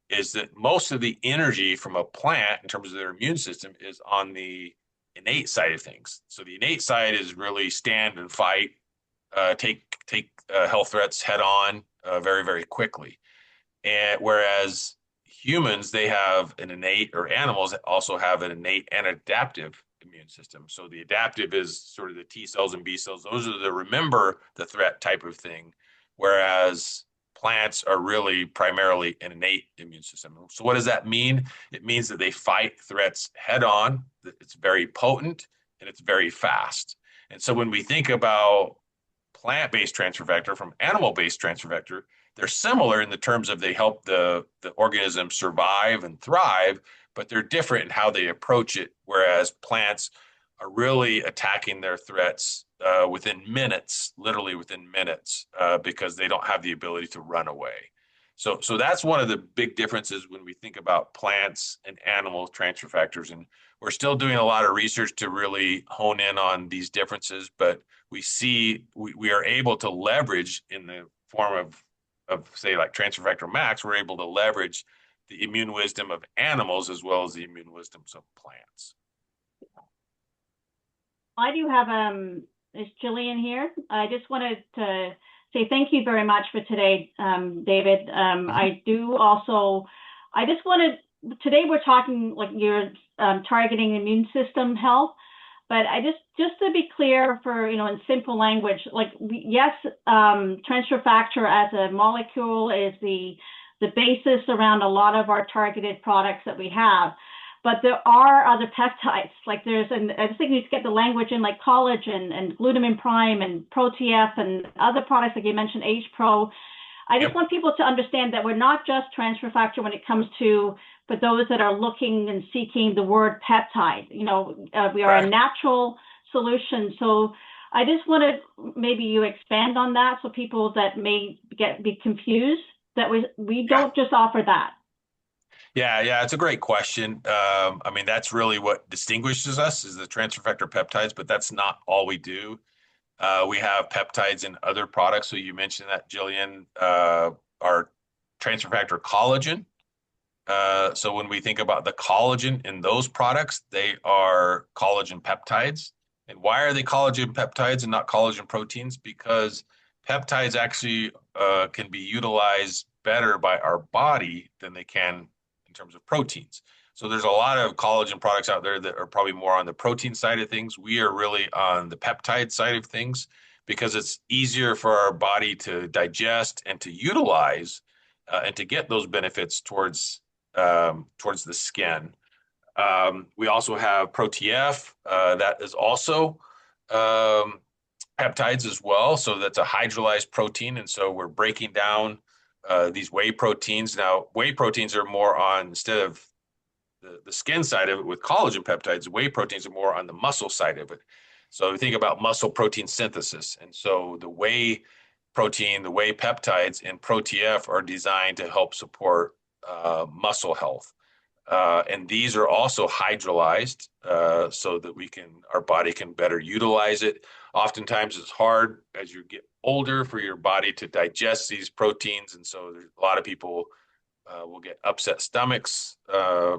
is that most of the energy from a plant in terms of their immune system is on the innate side of things. So the innate side is really stand and fight, take health threats head on, very, very quickly. And whereas humans, they have an innate, or animals also have an innate and adaptive immune system. So the adaptive is sort of the T cells and B cells. Those are the remember the threat type of thing. Whereas plants are really primarily an innate immune system. So what does that mean? It means that they fight threats head on, that it's very potent, and it's very fast. And so when we think about plant-based transfer factor from animal-based transfer factor, they're similar in the terms of they help the organism survive and thrive, but they're different in how they approach it. Whereas plants are really attacking their threats within minutes, literally within minutes, because they don't have the ability to run away. So that's one of the big differences when we think about plants and animal transfer factors. And we're still doing a lot of research to really hone in on these differences, but we are able to leverage in the form of say like transfer factor max, we're able to leverage the immune wisdom of animals as well as the immune wisdoms of plants. I do have is Jillian here? I just wanted to say thank you very much for today, David. I do also, I just wanted, today we're talking like you're targeting immune system health, but I just to be clear for, you know, in simple language, like yes, transfer factor as a molecule is the basis around a lot of our targeted products that we have. But there are other peptides, like there's, and I just think you need to get the language in, like collagen and glutamine prime and ProTF and other products like you mentioned, H-Pro. I just want people to understand that we're not just transfer factor when it comes to, for those that are looking and seeking the word peptide. You know, we are a natural solution. So I just want to maybe you expand on that so people that may be confused that we don't just offer that. Yeah, it's a great question. I mean, that's really what distinguishes us is the transfer factor peptides, but that's not all we do. We have peptides in other products. So you mentioned that, Jillian, our transfer factor collagen. So when we think about the collagen in those products, they are collagen peptides. And why are they collagen peptides and not collagen proteins? Because peptides actually can be utilized better by our body than they can in terms of proteins. So there's a lot of collagen products out there that are probably more on the protein side of things. We are really on the peptide side of things because it's easier for our body to digest and to utilize and to get those benefits towards the skin. We also have ProTF that is also peptides as well. So that's a hydrolyzed protein. And so we're breaking down these whey proteins. Now, whey proteins are more on, instead of the skin side of it with collagen peptides, whey proteins are more on the muscle side of it. So we think about muscle protein synthesis. And so the whey protein, the whey peptides and ProTF are designed to help support muscle health. And these are also hydrolyzed so that our body can better utilize it. Oftentimes it's hard as you get older for your body to digest these proteins. And so there's a lot of people will get upset stomachs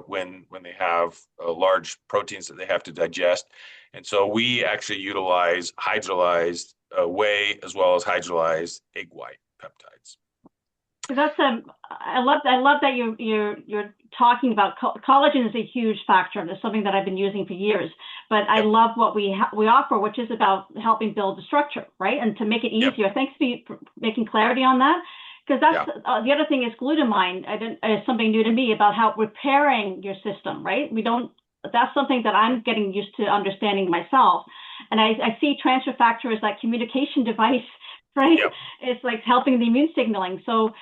when they have large proteins that they have to digest. And so we actually utilize hydrolyzed whey as well as hydrolyzed egg white peptides. That's I love that you're talking about collagen is a huge factor. It's something that I've been using for years. But I love what we offer, which is about helping build the structure, right? And to make it easier. Thanks for making clarity on that. Because that's the other thing is glutamine. Is something new to me about how repairing your system, right? That's something that I'm getting used to understanding myself. And I see transfer factor as that communication device, right? Yep. It's like helping the immune signaling. So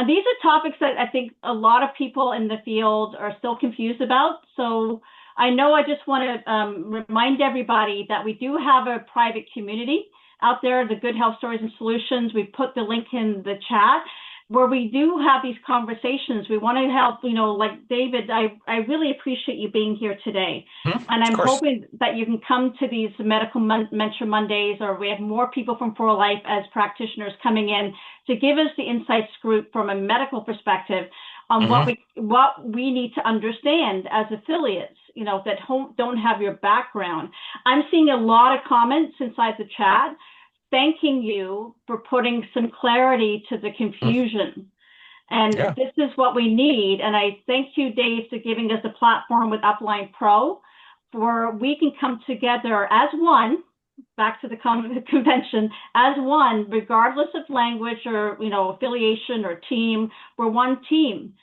these are topics that I think a lot of people in the field are still confused about. So I know I just want to remind everybody that we do have a private community out there, the Good Health Stories and Solutions. We put the link in the chat where we do have these conversations. We want to help, you know, like David, I really appreciate you being here today. And I'm hoping that you can come to these Medical Mentor Mondays, or we have more people from For Life as practitioners coming in to give us the insights group from a medical perspective on what we need to understand as affiliates, you know, that don't have your background. I'm seeing a lot of comments inside the chat thanking you for putting some clarity to the confusion. And this is what we need. And I thank you, Dave, for giving us a platform with Upline Pro where we can come together as one, back to the convention, as one, regardless of language or, you know, affiliation or team. We're one team.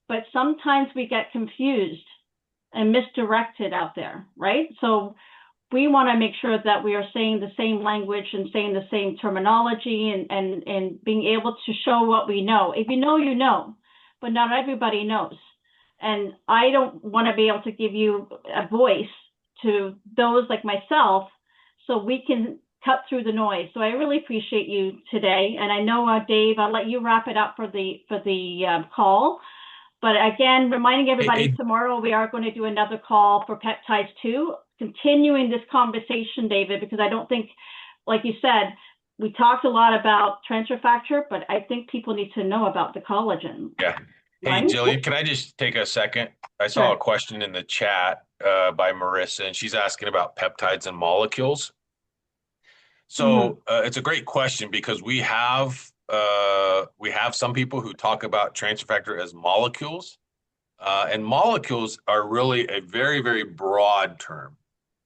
But sometimes we get confused and misdirected out there, right? So we want to make sure that we are saying the same language and saying the same terminology and being able to show what we know. If you know, you know, but not everybody knows. And I don't want to be able to give you a voice to those like myself so we can cut through the noise. So I really appreciate you today. And I know, Dave, I'll let you wrap it up for the call. But again, reminding everybody tomorrow we are going to do another call for Peptides 2, continuing this conversation, David, because I don't think, like you said, we talked a lot about transfer factor, but I think people need to know about the collagen. Yeah. Hey, Right? Jillian, can I just take a second? I saw a question in the chat by Marissa, and she's asking about peptides and molecules. So it's a great question because we have some people who talk about transfer factor as molecules, and molecules are really a very, very broad term.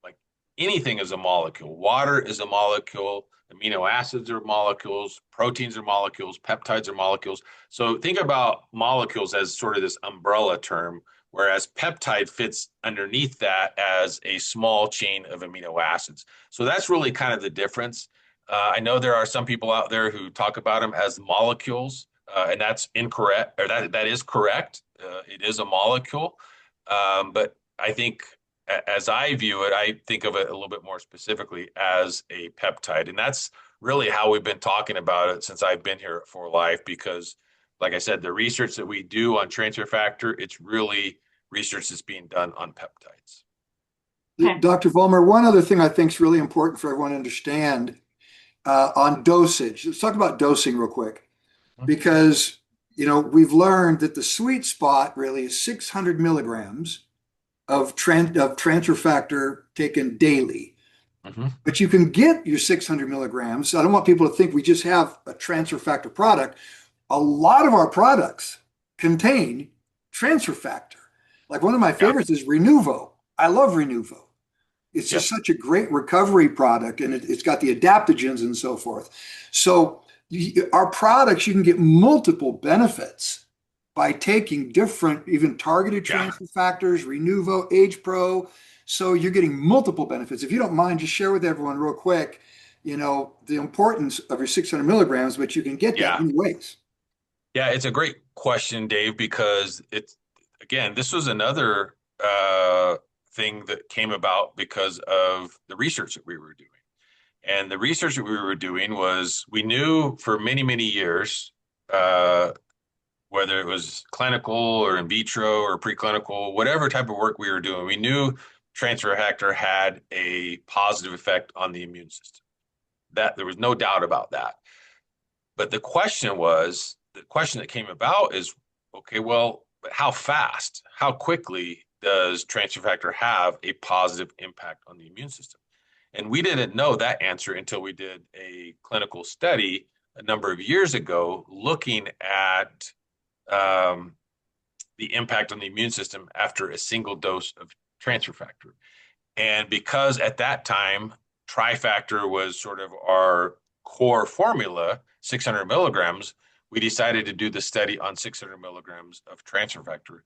Like anything is a molecule. Water is a molecule. Amino acids are molecules. Proteins are molecules. Peptides are molecules. So think about molecules as sort of this umbrella term, whereas peptide fits underneath that as a small chain of amino acids. So that's really kind of the difference. I know there are some people out there who talk about them as molecules, and that's incorrect, or that is correct. It is a molecule, but I think as I view it, I think of it a little bit more specifically as a peptide. And that's really how we've been talking about it since I've been here at For Life, because like I said, the research that we do on transfer factor, it's really research that's being done on peptides. Okay. Dr. Vollmer, one other thing I think is really important for everyone to understand on dosage. Let's talk about dosing real quick, because we've learned that the sweet spot really is 600 milligrams of transfer factor taken daily. But you can get your 600 milligrams. I don't want people to think we just have a transfer factor product. A lot of our products contain transfer factor. Like one of my favorites is Renuvo. I love Renuvo. It's just such a great recovery product, and it's got the adaptogens and so forth. So our products, you can get multiple benefits by taking different, even targeted transfer factors, Renuvo, Age Pro. So you're getting multiple benefits. If you don't mind, just share with everyone real quick, the importance of your 600 milligrams, but you can get that in ways. Yeah, it's a great question, Dave, because this was another thing that came about because of the research that we were doing. And the research that we were doing was, we knew for many, many years, whether it was clinical or in vitro or preclinical, whatever type of work we were doing, we knew transfer factor had a positive effect on the immune system. That there was no doubt about that. But the question that came about is, okay, well, but how fast, how quickly does transfer factor have a positive impact on the immune system? And we didn't know that answer until we did a clinical study a number of years ago, looking at the impact on the immune system after a single dose of transfer factor. And because at that time, trifactor was sort of our core formula, 600 milligrams, we decided to do the study on 600 milligrams of transfer factor.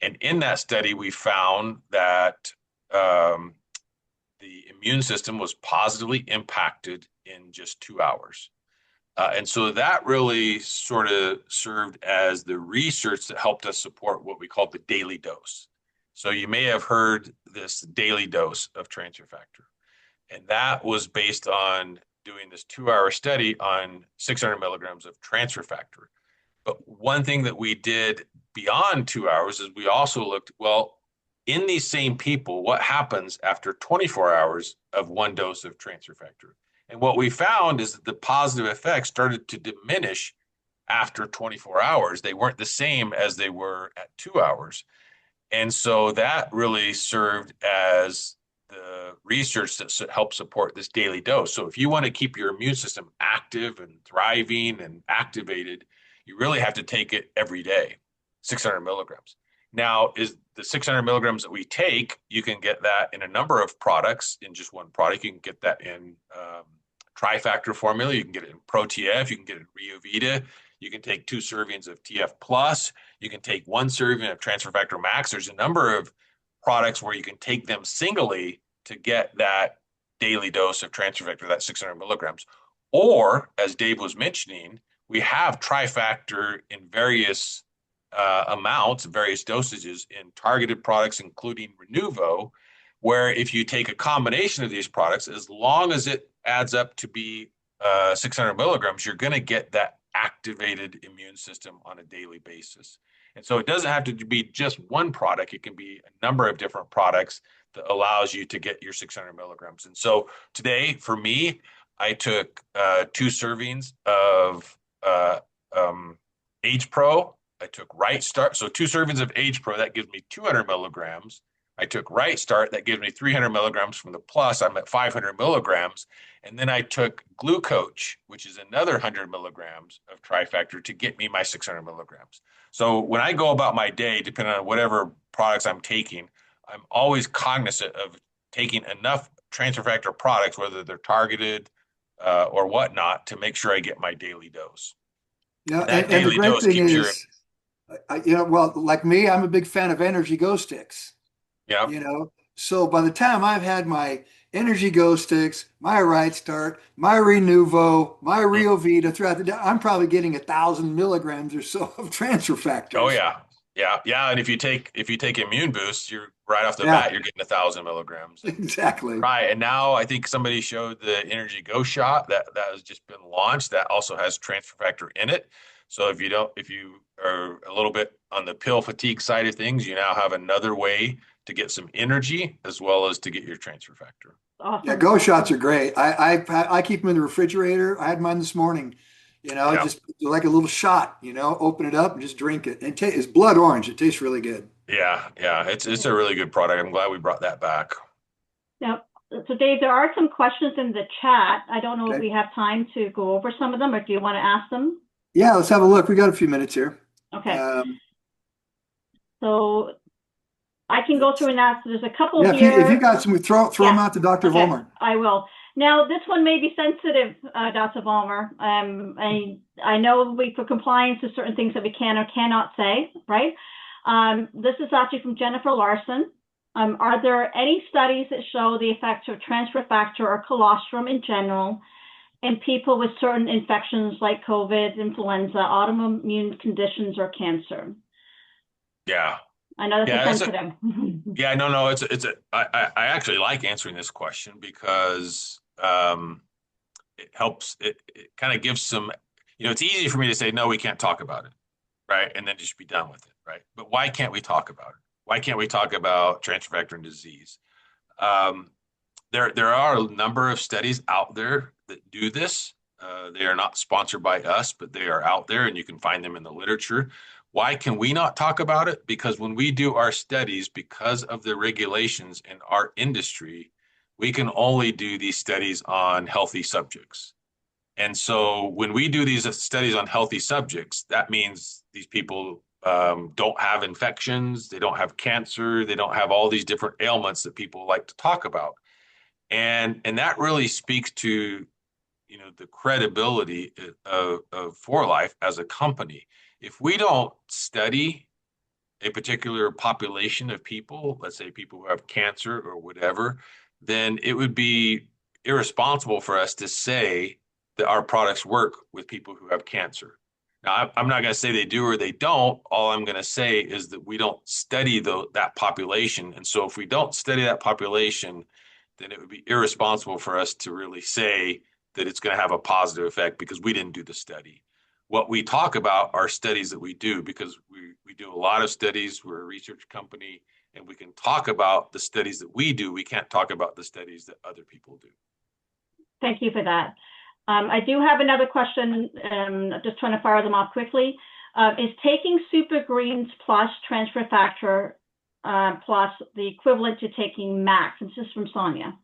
And in that study, we found that the immune system was positively impacted in just 2 hours. And so that really sort of served as the research that helped us support what we call the daily dose. So you may have heard this daily dose of transfer factor. And that was based on doing this 2-hour study on 600 milligrams of transfer factor. But one thing that we did beyond 2 hours is we also looked, well, in these same people, what happens after 24 hours of one dose of transfer factor? And what we found is that the positive effects started to diminish after 24 hours. They weren't the same as they were at 2 hours. And so that really served as the research that helped support this daily dose. So if you want to keep your immune system active and thriving and activated, you really have to take it every day, 600 milligrams. Now, is the 600 milligrams that we take, you can get that in a number of products, in just one product. You can get that in trifactor formula. You can get it in Pro-TF. You can get it in Rio Vita. You can take 2 servings of TF Plus. You can take 1 serving of Transfer Factor Max. There's a number of products where you can take them singly to get that daily dose of transfer factor, that 600 milligrams. Or, as Dave was mentioning, we have trifactor in various amounts, various dosages in targeted products, including Renuvo, where if you take a combination of these products, as long as it adds up to be 600 milligrams, you're going to get that activated immune system on a daily basis. And so it doesn't have to be just one product. It can be a number of different products that allows you to get your 600 milligrams. And so today, for me, I took 2 servings of Age Pro. I took Right Start. So 2 servings of Age Pro, that gives me 200 milligrams. I took Right Start, that gives me 300 milligrams from the plus. I'm at 500 milligrams. And then I took Glucoach, which is another 100 milligrams of trifactor to get me my 600 milligrams. So when I go about my day, depending on whatever products I'm taking, I'm always cognizant of taking enough transfer factor products, whether they're targeted or whatnot, to make sure I get my daily dose. Yeah, And that and the daily great dose thing keeps your, is, well, like me, I'm a big fan of Energy Go Sticks. yeah. So by the time I've had my Energy Go Sticks, my Right Start, my Renuvo, my Rio Vita throughout the day, I'm probably getting 1,000 milligrams or so of transfer Oh factors. yeah. Yeah. Yeah. And if you take immune boosts, you're right off the Yeah, bat, you're getting 1,000 milligrams. And exactly. right. And now I think somebody showed the Energy Go shot that has just been launched that also has transfer factor in it. So if you are a little bit on the pill fatigue side of things, you now have another way to get some energy as well as to get your transfer factor. Yeah, Awesome. Go shots are great. I keep them in the refrigerator. I had mine this morning. Yeah. Just like a little shot. Open it up and just drink it. And it's blood orange. It tastes really good. Yeah. Yeah. It's a really good product. I'm glad we brought that back. Now, so Dave, there are some questions in the chat. I don't know if Okay. we have time to go over some of them, or do you want to ask them? Yeah, let's have a look. We got a few minutes here. Okay. Um, So I can go through and ask. There's a couple yeah, if you here. got some, throw Yeah. them out to Dr. Okay, Vollmer. I will. Now, this one may be sensitive, Dr. Vollmer. I know for compliance, there's certain things that we can or cannot say, right? This is actually from Jennifer Larson. Are there any studies that show the effects of transfer factor or colostrum in general in people with certain infections like COVID, influenza, autoimmune conditions, or cancer? Yeah. I know that's Yeah. sensitive. Yeah, no. I actually like answering this question because it helps. It kind of gives some, it's easy for me to say, no, we can't talk about it, right? And then just be done with it, right? But why can't we talk about it? Why can't we talk about transfer factor and disease? Um, there are a number of studies out there that do this. They are not sponsored by us, but they are out there and you can find them in the literature. Why can we not talk about it? Because when we do our studies, because of the regulations in our industry, we can only do these studies on healthy subjects. And so when we do these studies on healthy subjects, that means these people don't have infections, they don't have cancer, they don't have all these different ailments that people like to talk about. And that really speaks to the credibility of For Life as a company. If we don't study a particular population of people, let's say people who have cancer or whatever, then it would be irresponsible for us to say that our products work with people who have cancer. Now, I'm not going to say they do or they don't. All I'm going to say is that we don't study that population. And so if we don't study that population, then it would be irresponsible for us to really say that it's going to have a positive effect because we didn't do the study. What we talk about are studies that we do because we do a lot of studies. We're a research company and we can talk about the studies that we do. We can't talk about the studies that other people do. Thank you for that. I do have another question. Just trying to fire them off quickly. Is taking Super Greens plus transfer factor plus the equivalent to taking Max? This is from Sonia.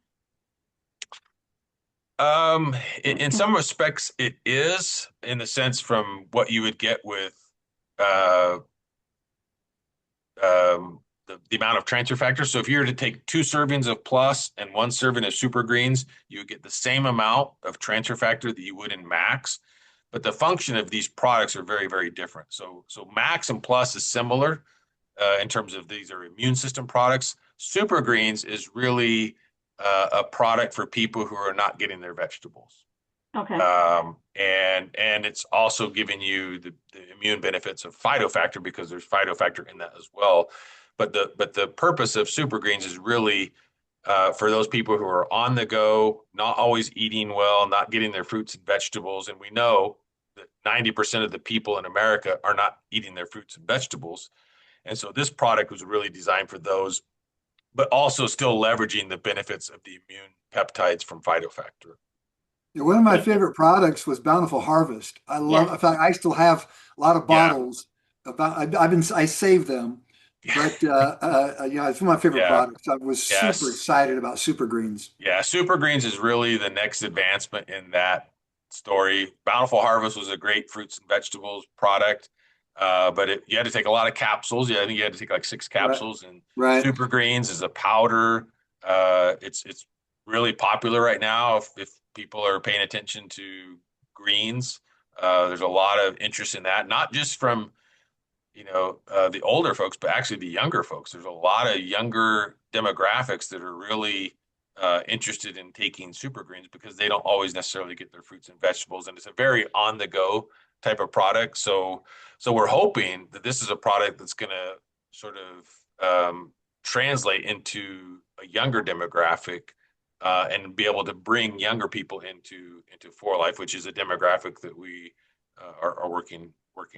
In some respects, it is in the sense from what you would get with the amount of transfer factors. So if you were to take 2 servings of plus and 1 serving of super greens, you would get the same amount of transfer factor that you would in Max. But the function of these products are very, very different. So Max and Plus is similar in terms of these are immune system products. Super Greens is really a product for people who are not getting their vegetables. Okay. And it's also giving you the immune benefits of phytofactor because there's phytofactor in that as well. But the purpose of super greens is really for those people who are on the go, not always eating well, not getting their fruits and vegetables. And we know that 90% of the people in America are not eating their fruits and vegetables. And so this product was really designed for those, but also still leveraging the benefits of the immune peptides from phytofactor. Yeah, one of my favorite products was Bountiful Harvest. I love, Yes. in fact, I still have a lot of Yeah, bottles. I saved them, but yeah, it's one of my favorite yeah, products. I was super yes. excited about Super Greens. Yeah, Super Greens is really the next advancement in that story. Bountiful Harvest was a great fruits and vegetables product, but you had to take a lot of capsules. Yeah, I think you had to take like 6 Right, capsules. And right. Super Greens is a powder. It's really popular right now. If people are paying attention to greens, there's a lot of interest in that, not just from the older folks, but actually the younger folks. There's a lot of younger demographics that are really interested in taking super greens because they don't always necessarily get their fruits and vegetables, and it's a very on the go type of product. So we're hoping that this is a product that's going to sort of translate into a younger demographic. And be able to bring younger people into For Life, which is a demographic that we are working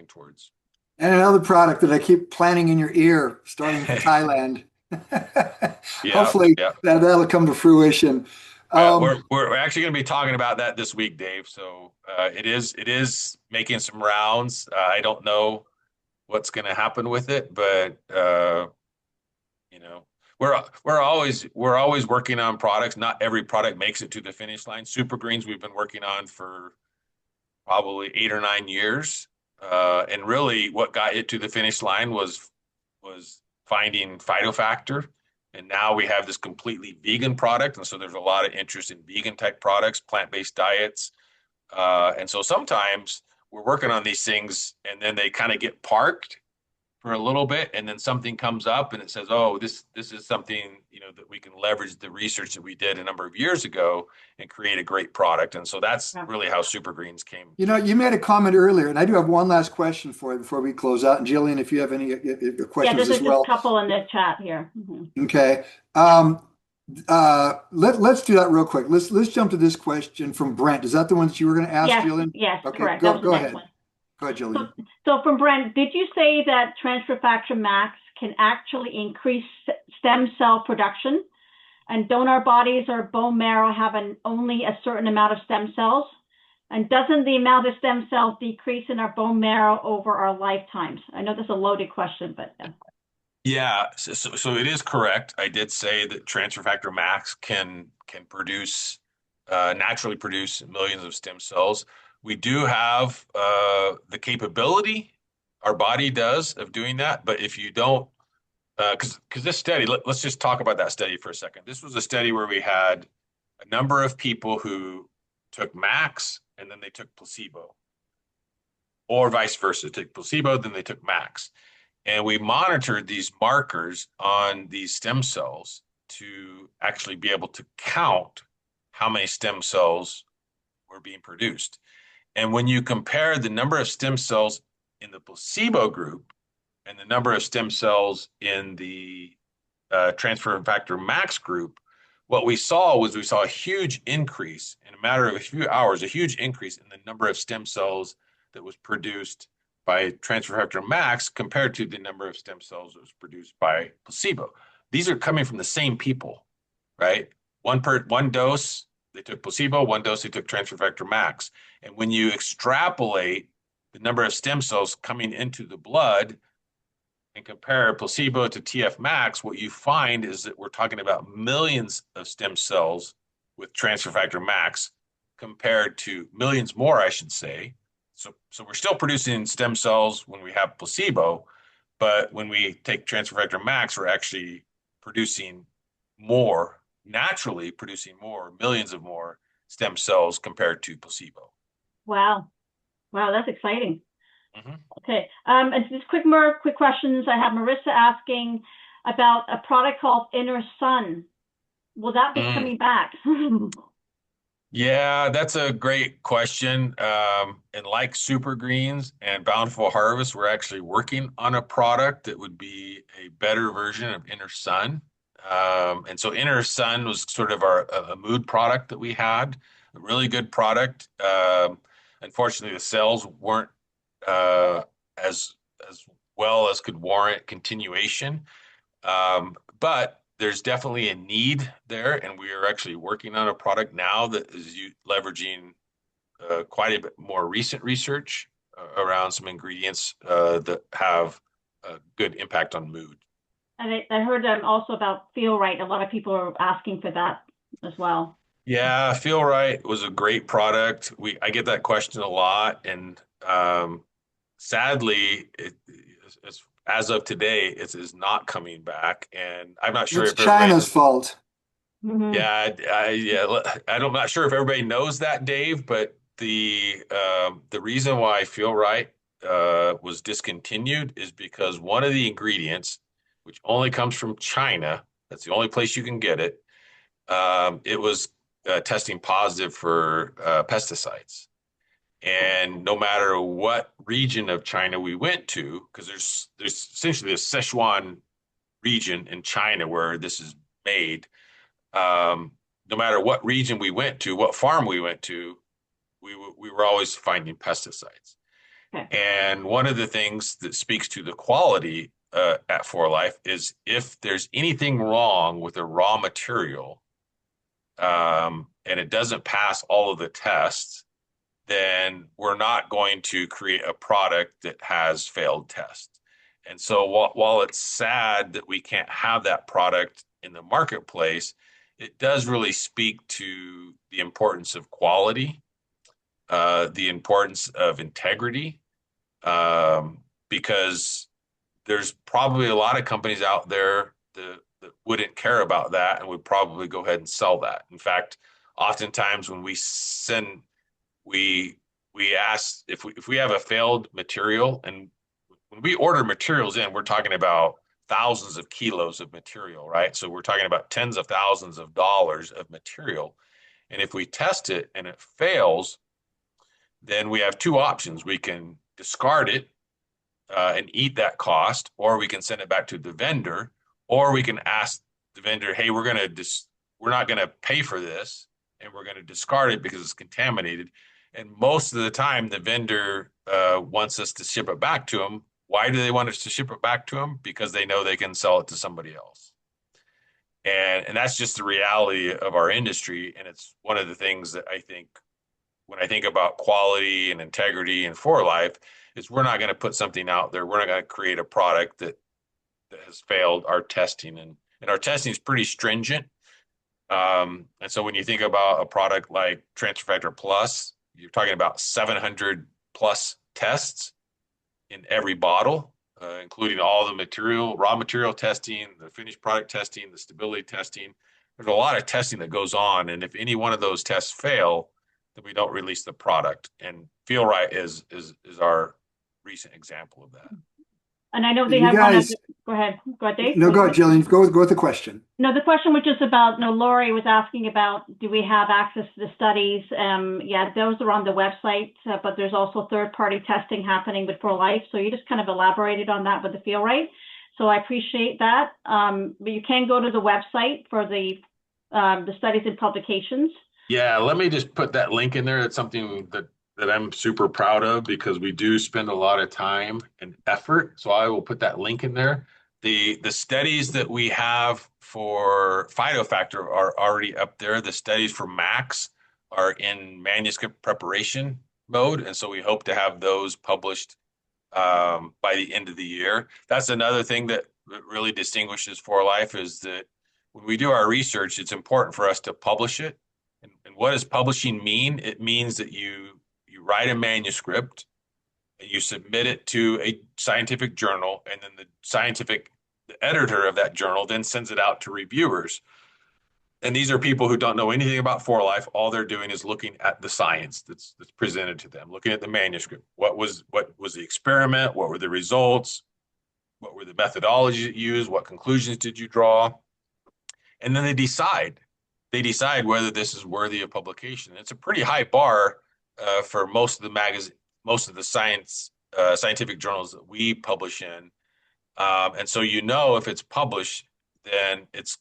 towards. And another product that I keep planting in your ear, starting in Thailand. Yeah, Hopefully yeah. that'll come to fruition. Um, We're actually going to be talking about that this week, Dave. So it is making some rounds. I don't know what's going to happen with it, but you know, we're always working on products. Not every product makes it to the finish line. Super Greens we've been working on for probably 8 or 9 years, and really what got it to the finish line was finding phytofactor. And now we have this completely vegan product. And so there's a lot of interest in vegan type products, plant-based diets. And so sometimes we're working on these things and then they kind of get parked for a little bit, and then something comes up and it says, "Oh, this is something that we can leverage the research that we did a number of years ago and create a great product." And so that's Yeah. really how Super Greens came. you made a comment earlier, and I do have one last question for you before we close out. And Jillian, if you have any Yeah, questions there's as just a well. couple in the chat here. Okay. Let's do that real quick. Let's jump to this question from Brent. Is that the one that you were going to ask, Yes, Jillian? yes, Okay, correct. That was the go next ahead. one. Go ahead, So, Jillian. so from Brent, did you say that transfer factor max can actually increase stem cell production? And don't our bodies or bone marrow have only a certain amount of stem cells? And doesn't the amount of stem cells decrease in our bone marrow over our lifetimes? I know that's a loaded question, but Yeah, so it is correct. I did say that transfer factor max can produce naturally produce millions of stem cells. We do have the capability, our body does, of doing that. But if you don't, because this study, let's just talk about that study for a second. This was a study where we had a number of people who took max and then they took placebo, or vice versa, took placebo, then they took max. And we monitored these markers on these stem cells to actually be able to count how many stem cells were being produced. And when you compare the number of stem cells in the placebo group and the number of stem cells in the transfer factor max group, what we saw a huge increase in a matter of a few hours, a huge increase in the number of stem cells that was produced by transfer factor max compared to the number of stem cells that was produced by placebo. These are coming from the same people, right? One dose, they took placebo, one dose, they took transfer factor max. And when you extrapolate the number of stem cells coming into the blood and compare placebo to TF max, what you find is that we're talking about millions of stem cells with transfer factor max compared to millions more, I should say. So we're still producing stem cells when we have placebo, but when we take transfer factor max, we're actually producing more, naturally producing more, millions of more stem cells compared to placebo. wow, that's exciting. Mhm. Okay, and just more quick questions. I have Marissa asking about a product called Inner Sun. will that be Mm. coming back? Yeah, that's a great question. And like Super Greens and Bountiful Harvest, we're actually working on a product that would be a better version of Inner Sun. And so Inner Sun was sort of a mood product that we had, a really good product. Unfortunately, the sales weren't uh, as as well as could warrant continuation. But there's definitely a need there, and we are actually working on a product now that is leveraging quite a bit more recent research around some ingredients that have a good impact on mood. And I heard also about Feel Right. A lot of people are asking for that as well. Yeah, Feel Right was a great product. I get that question a lot, and sadly, as of today, it is not coming back, and I'm not sure It's if everybody China's fault. Hmm. Yeah, I'm not sure if everybody knows that, Dave, but the reason why I Feel Right was discontinued is because one of the ingredients, which only comes from China, that's the only place you can get it, it was testing positive for pesticides. And no matter what region of China we went to, because there's essentially a Sichuan region in China where this is made, um, no matter what region we went to, what farm we went to, we were always finding pesticides. Okay. And one of the things that speaks to the quality at For Life is if there's anything wrong with a raw material, and it doesn't pass all of the tests, then we're not going to create a product that has failed tests. And so while it's sad that we can't have that product in the marketplace, it does really speak to the importance of quality, the importance of integrity, because there's probably a lot of companies out there that wouldn't care about that and would probably go ahead and sell that. In fact, oftentimes when we we ask if we have a failed material, and when we order materials in, we're talking about thousands of kilos of material, right? So we're talking about tens of thousands of dollars of material. And if we test it and it fails, then we have two options. We can discard it and eat that cost, or we can send it back to the vendor, or we can ask the vendor, "Hey, we're not going to pay for this, and we're going to discard it because it's contaminated." And most of the time, the vendor wants us to ship it back to them. Why do they want us to ship it back to them? Because they know they can sell it to somebody else. And that's just the reality of our industry. And it's one of the things that I think when I think about quality and integrity and For Life is we're not going to put something out there. We're not going to create a product that has failed our testing. And our testing is pretty stringent. And so when you think about a product like Transfer Factor Plus, you're talking about 700 plus tests in every bottle, including all the raw material testing, the finished product testing, the stability testing. There's a lot of testing that goes on. And if any one of those tests fail, then we don't release the product. And Feel Right is our recent example of that. And I know they You have one of guys, the, go ahead. Go ahead, Dave. no, go ahead, Jillian. Go with the question. No, the question was just about, no, Lori was asking about, do we have access to the studies? Yeah, those are on the website, but there's also third-party testing happening with For Life. So you just kind of elaborated on that with the Feel Right. So I appreciate that. But you can go to the website for the studies and publications. Yeah, let me just put that link in there. It's something that I'm super proud of because we do spend a lot of time and effort. So I will put that link in there. The studies that we have for Phytofactor are already up there. The studies for Max are in manuscript preparation mode, and so we hope to have those published by the end of the year. That's another thing that really distinguishes For Life is that when we do our research, it's important for us to publish it. And what does publishing mean? It means that you write a manuscript and you submit it to a scientific journal, and then the editor of that journal then sends it out to reviewers. And these are people who don't know anything about For Life. All they're doing is looking at the science that's presented to them, looking at the manuscript. What was the experiment? What were the results? What were the methodologies used? What conclusions did you draw? And then they decide, they decide whether this is worthy of publication. It's a pretty high bar for most of the scientific journals that we publish in. And so if it's published, then it's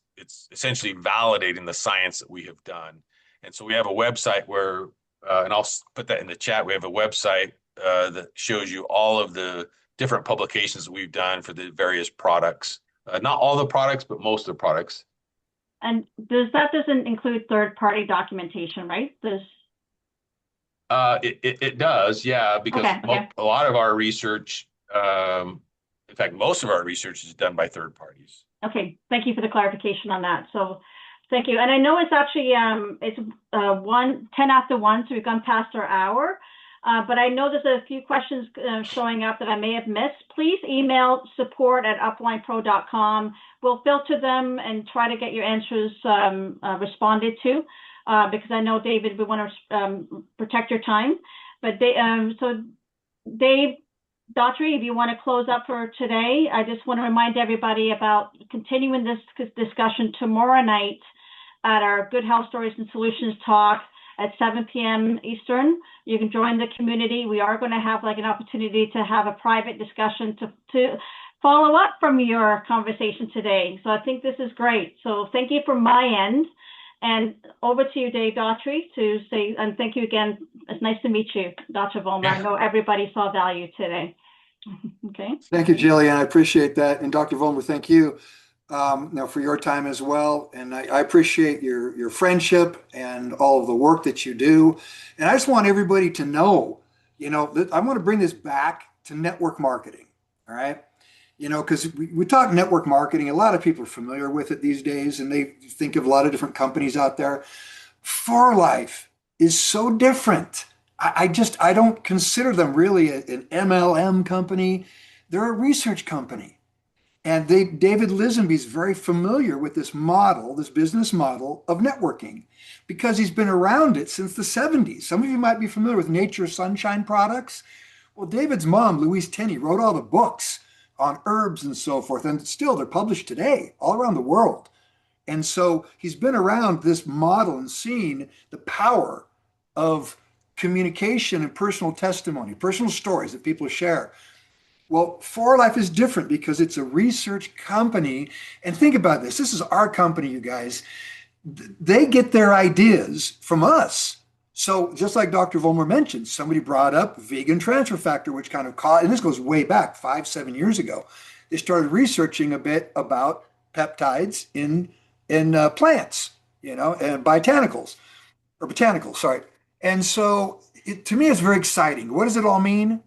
essentially validating the science that we have done. And so we have a website where, and I'll put that in the chat. We have a website that shows you all of the different publications that we've done for the various products. Not all the products, but most of the products. And that doesn't include third-party documentation, right? It does, yeah, because okay. A lot of our research, in fact, most of our research is done by third parties. Okay, thank you for the clarification on that. So thank you. And I know it's actually it's 10 after 1, so we've gone past our hour. But I know there's a few questions showing up that I may have missed. Please email support@uplinepro.com. We'll filter them and try to get your answers responded to, because I know, David, we want to protect your time. But so Dave, Daughtry, if you want to close up for today, I just want to remind everybody about continuing this discussion tomorrow night at our Good Health Stories and Solutions talk at 7 p.m. Eastern. You can join the community. We are going to have an opportunity to have a private discussion to follow up from your conversation today. So I think this is great. So thank you from my end. And over to you, Dave Daughtry, to say, and thank you again. It's nice to meet you, Dr. Vollmer. Yeah. I know everybody saw value today. Okay. Thank you, Jillian. I appreciate that. And Dr. Vollmer, thank you for your time as well. And I appreciate your friendship and all of the work that you do. And I just want everybody to know, that I want to bring this back to network marketing. All right. Because we talk network marketing, a lot of people are familiar with it these days, and they think of a lot of different companies out there. For Life is so different. I don't consider them really an MLM company. They're a research company. And David Lisenby is very familiar with this model, this business model of networking, because he's been around it since the 70s. Some of you might be familiar with Nature Sunshine products. Well, David's mom, Louise Tenney, wrote all the books on herbs and so forth, and still they're published today all around the world. And so he's been around this model and seen the power of communication and personal testimony, personal stories that people share. Well, For Life is different because it's a research company. And think about this. This is our company, you guys. They get their ideas from us. So just like Dr. Vollmer mentioned, somebody brought up vegan transfer factor, which kind of caught, and this goes way back 5-7 years ago. They started researching a bit about peptides in plants, and botanicals. Sorry. And so to me, it's very exciting. What does it all mean?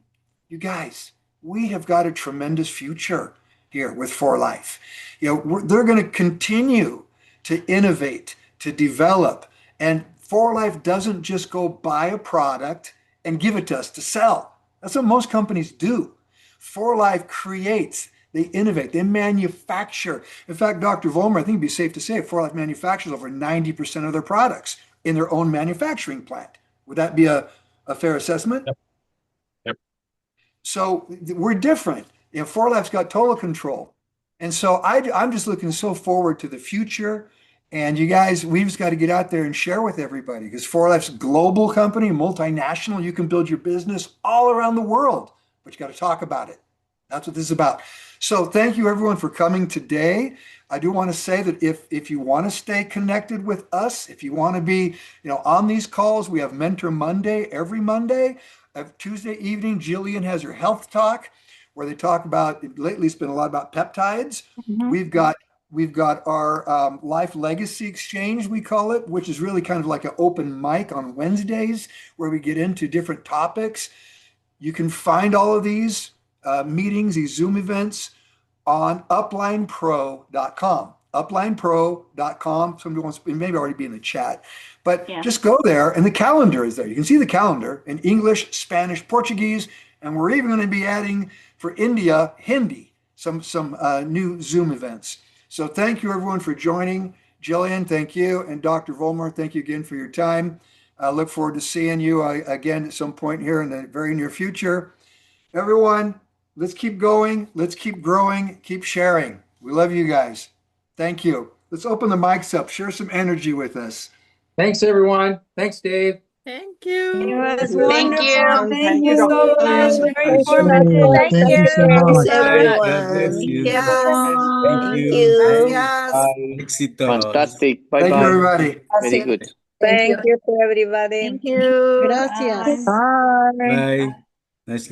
You guys, we have got a tremendous future here with For Life. They're going to continue to innovate, to develop, and For Life doesn't just go buy a product and give it to us to sell. That's what most companies do. For Life creates, they innovate, they manufacture. In fact, Dr. Vollmer, I think it'd be safe to say For Life manufactures over 90% of their products in their own manufacturing plant. Would that be a fair assessment? Yep. So we're different. For Life's got total control. And so I'm just looking so forward to the future. And you guys, we've just got to get out there and share with everybody, because For Life's a global company, multinational. You can build your business all around the world, but you got to talk about it. That's what this is about. So thank you, everyone, for coming today. I do want to say that if you want to stay connected with us, if you want to be on these calls, we have Mentor Monday every Monday. Tuesday evening, Jillian has her health talk, where they talk about, lately it's been a lot about peptides. Mm-hmm. We've got our Life Legacy Exchange, we call it, which is really kind of like an open mic on Wednesdays, where we get into different topics. You can find all of these meetings, these Zoom events, on uplinepro.com. Uplinepro.com. Somebody wants to maybe already be in the chat, but just go there, and the calendar is there. You can see the calendar in English, Spanish, Portuguese, and we're even going to be adding for India, Hindi, some new Zoom events. So thank you, everyone, for joining. Jillian, thank you. And Dr. Vollmer, thank you again for your time. I look forward to seeing you again at some point here in the very near future. Everyone, let's keep going. Let's keep growing. Keep sharing. We love you guys. Thank you. Let's open the mics up. Share some energy with us. Thanks, everyone. Thanks, Dave. Thank It you. was Thank wonderful. you. Thank you so much. Thank Very you. informative. Thank Thank you so you. Thanks, much. So much. everyone. God bless Thank you. Thank you. Thank you. you. Gracias. Éxitos. Fantastic. Bye Thank you, bye. everybody. Very good. Thank you. Thank you to everybody. Thank you. Gracias. Bye. Bye. Bye.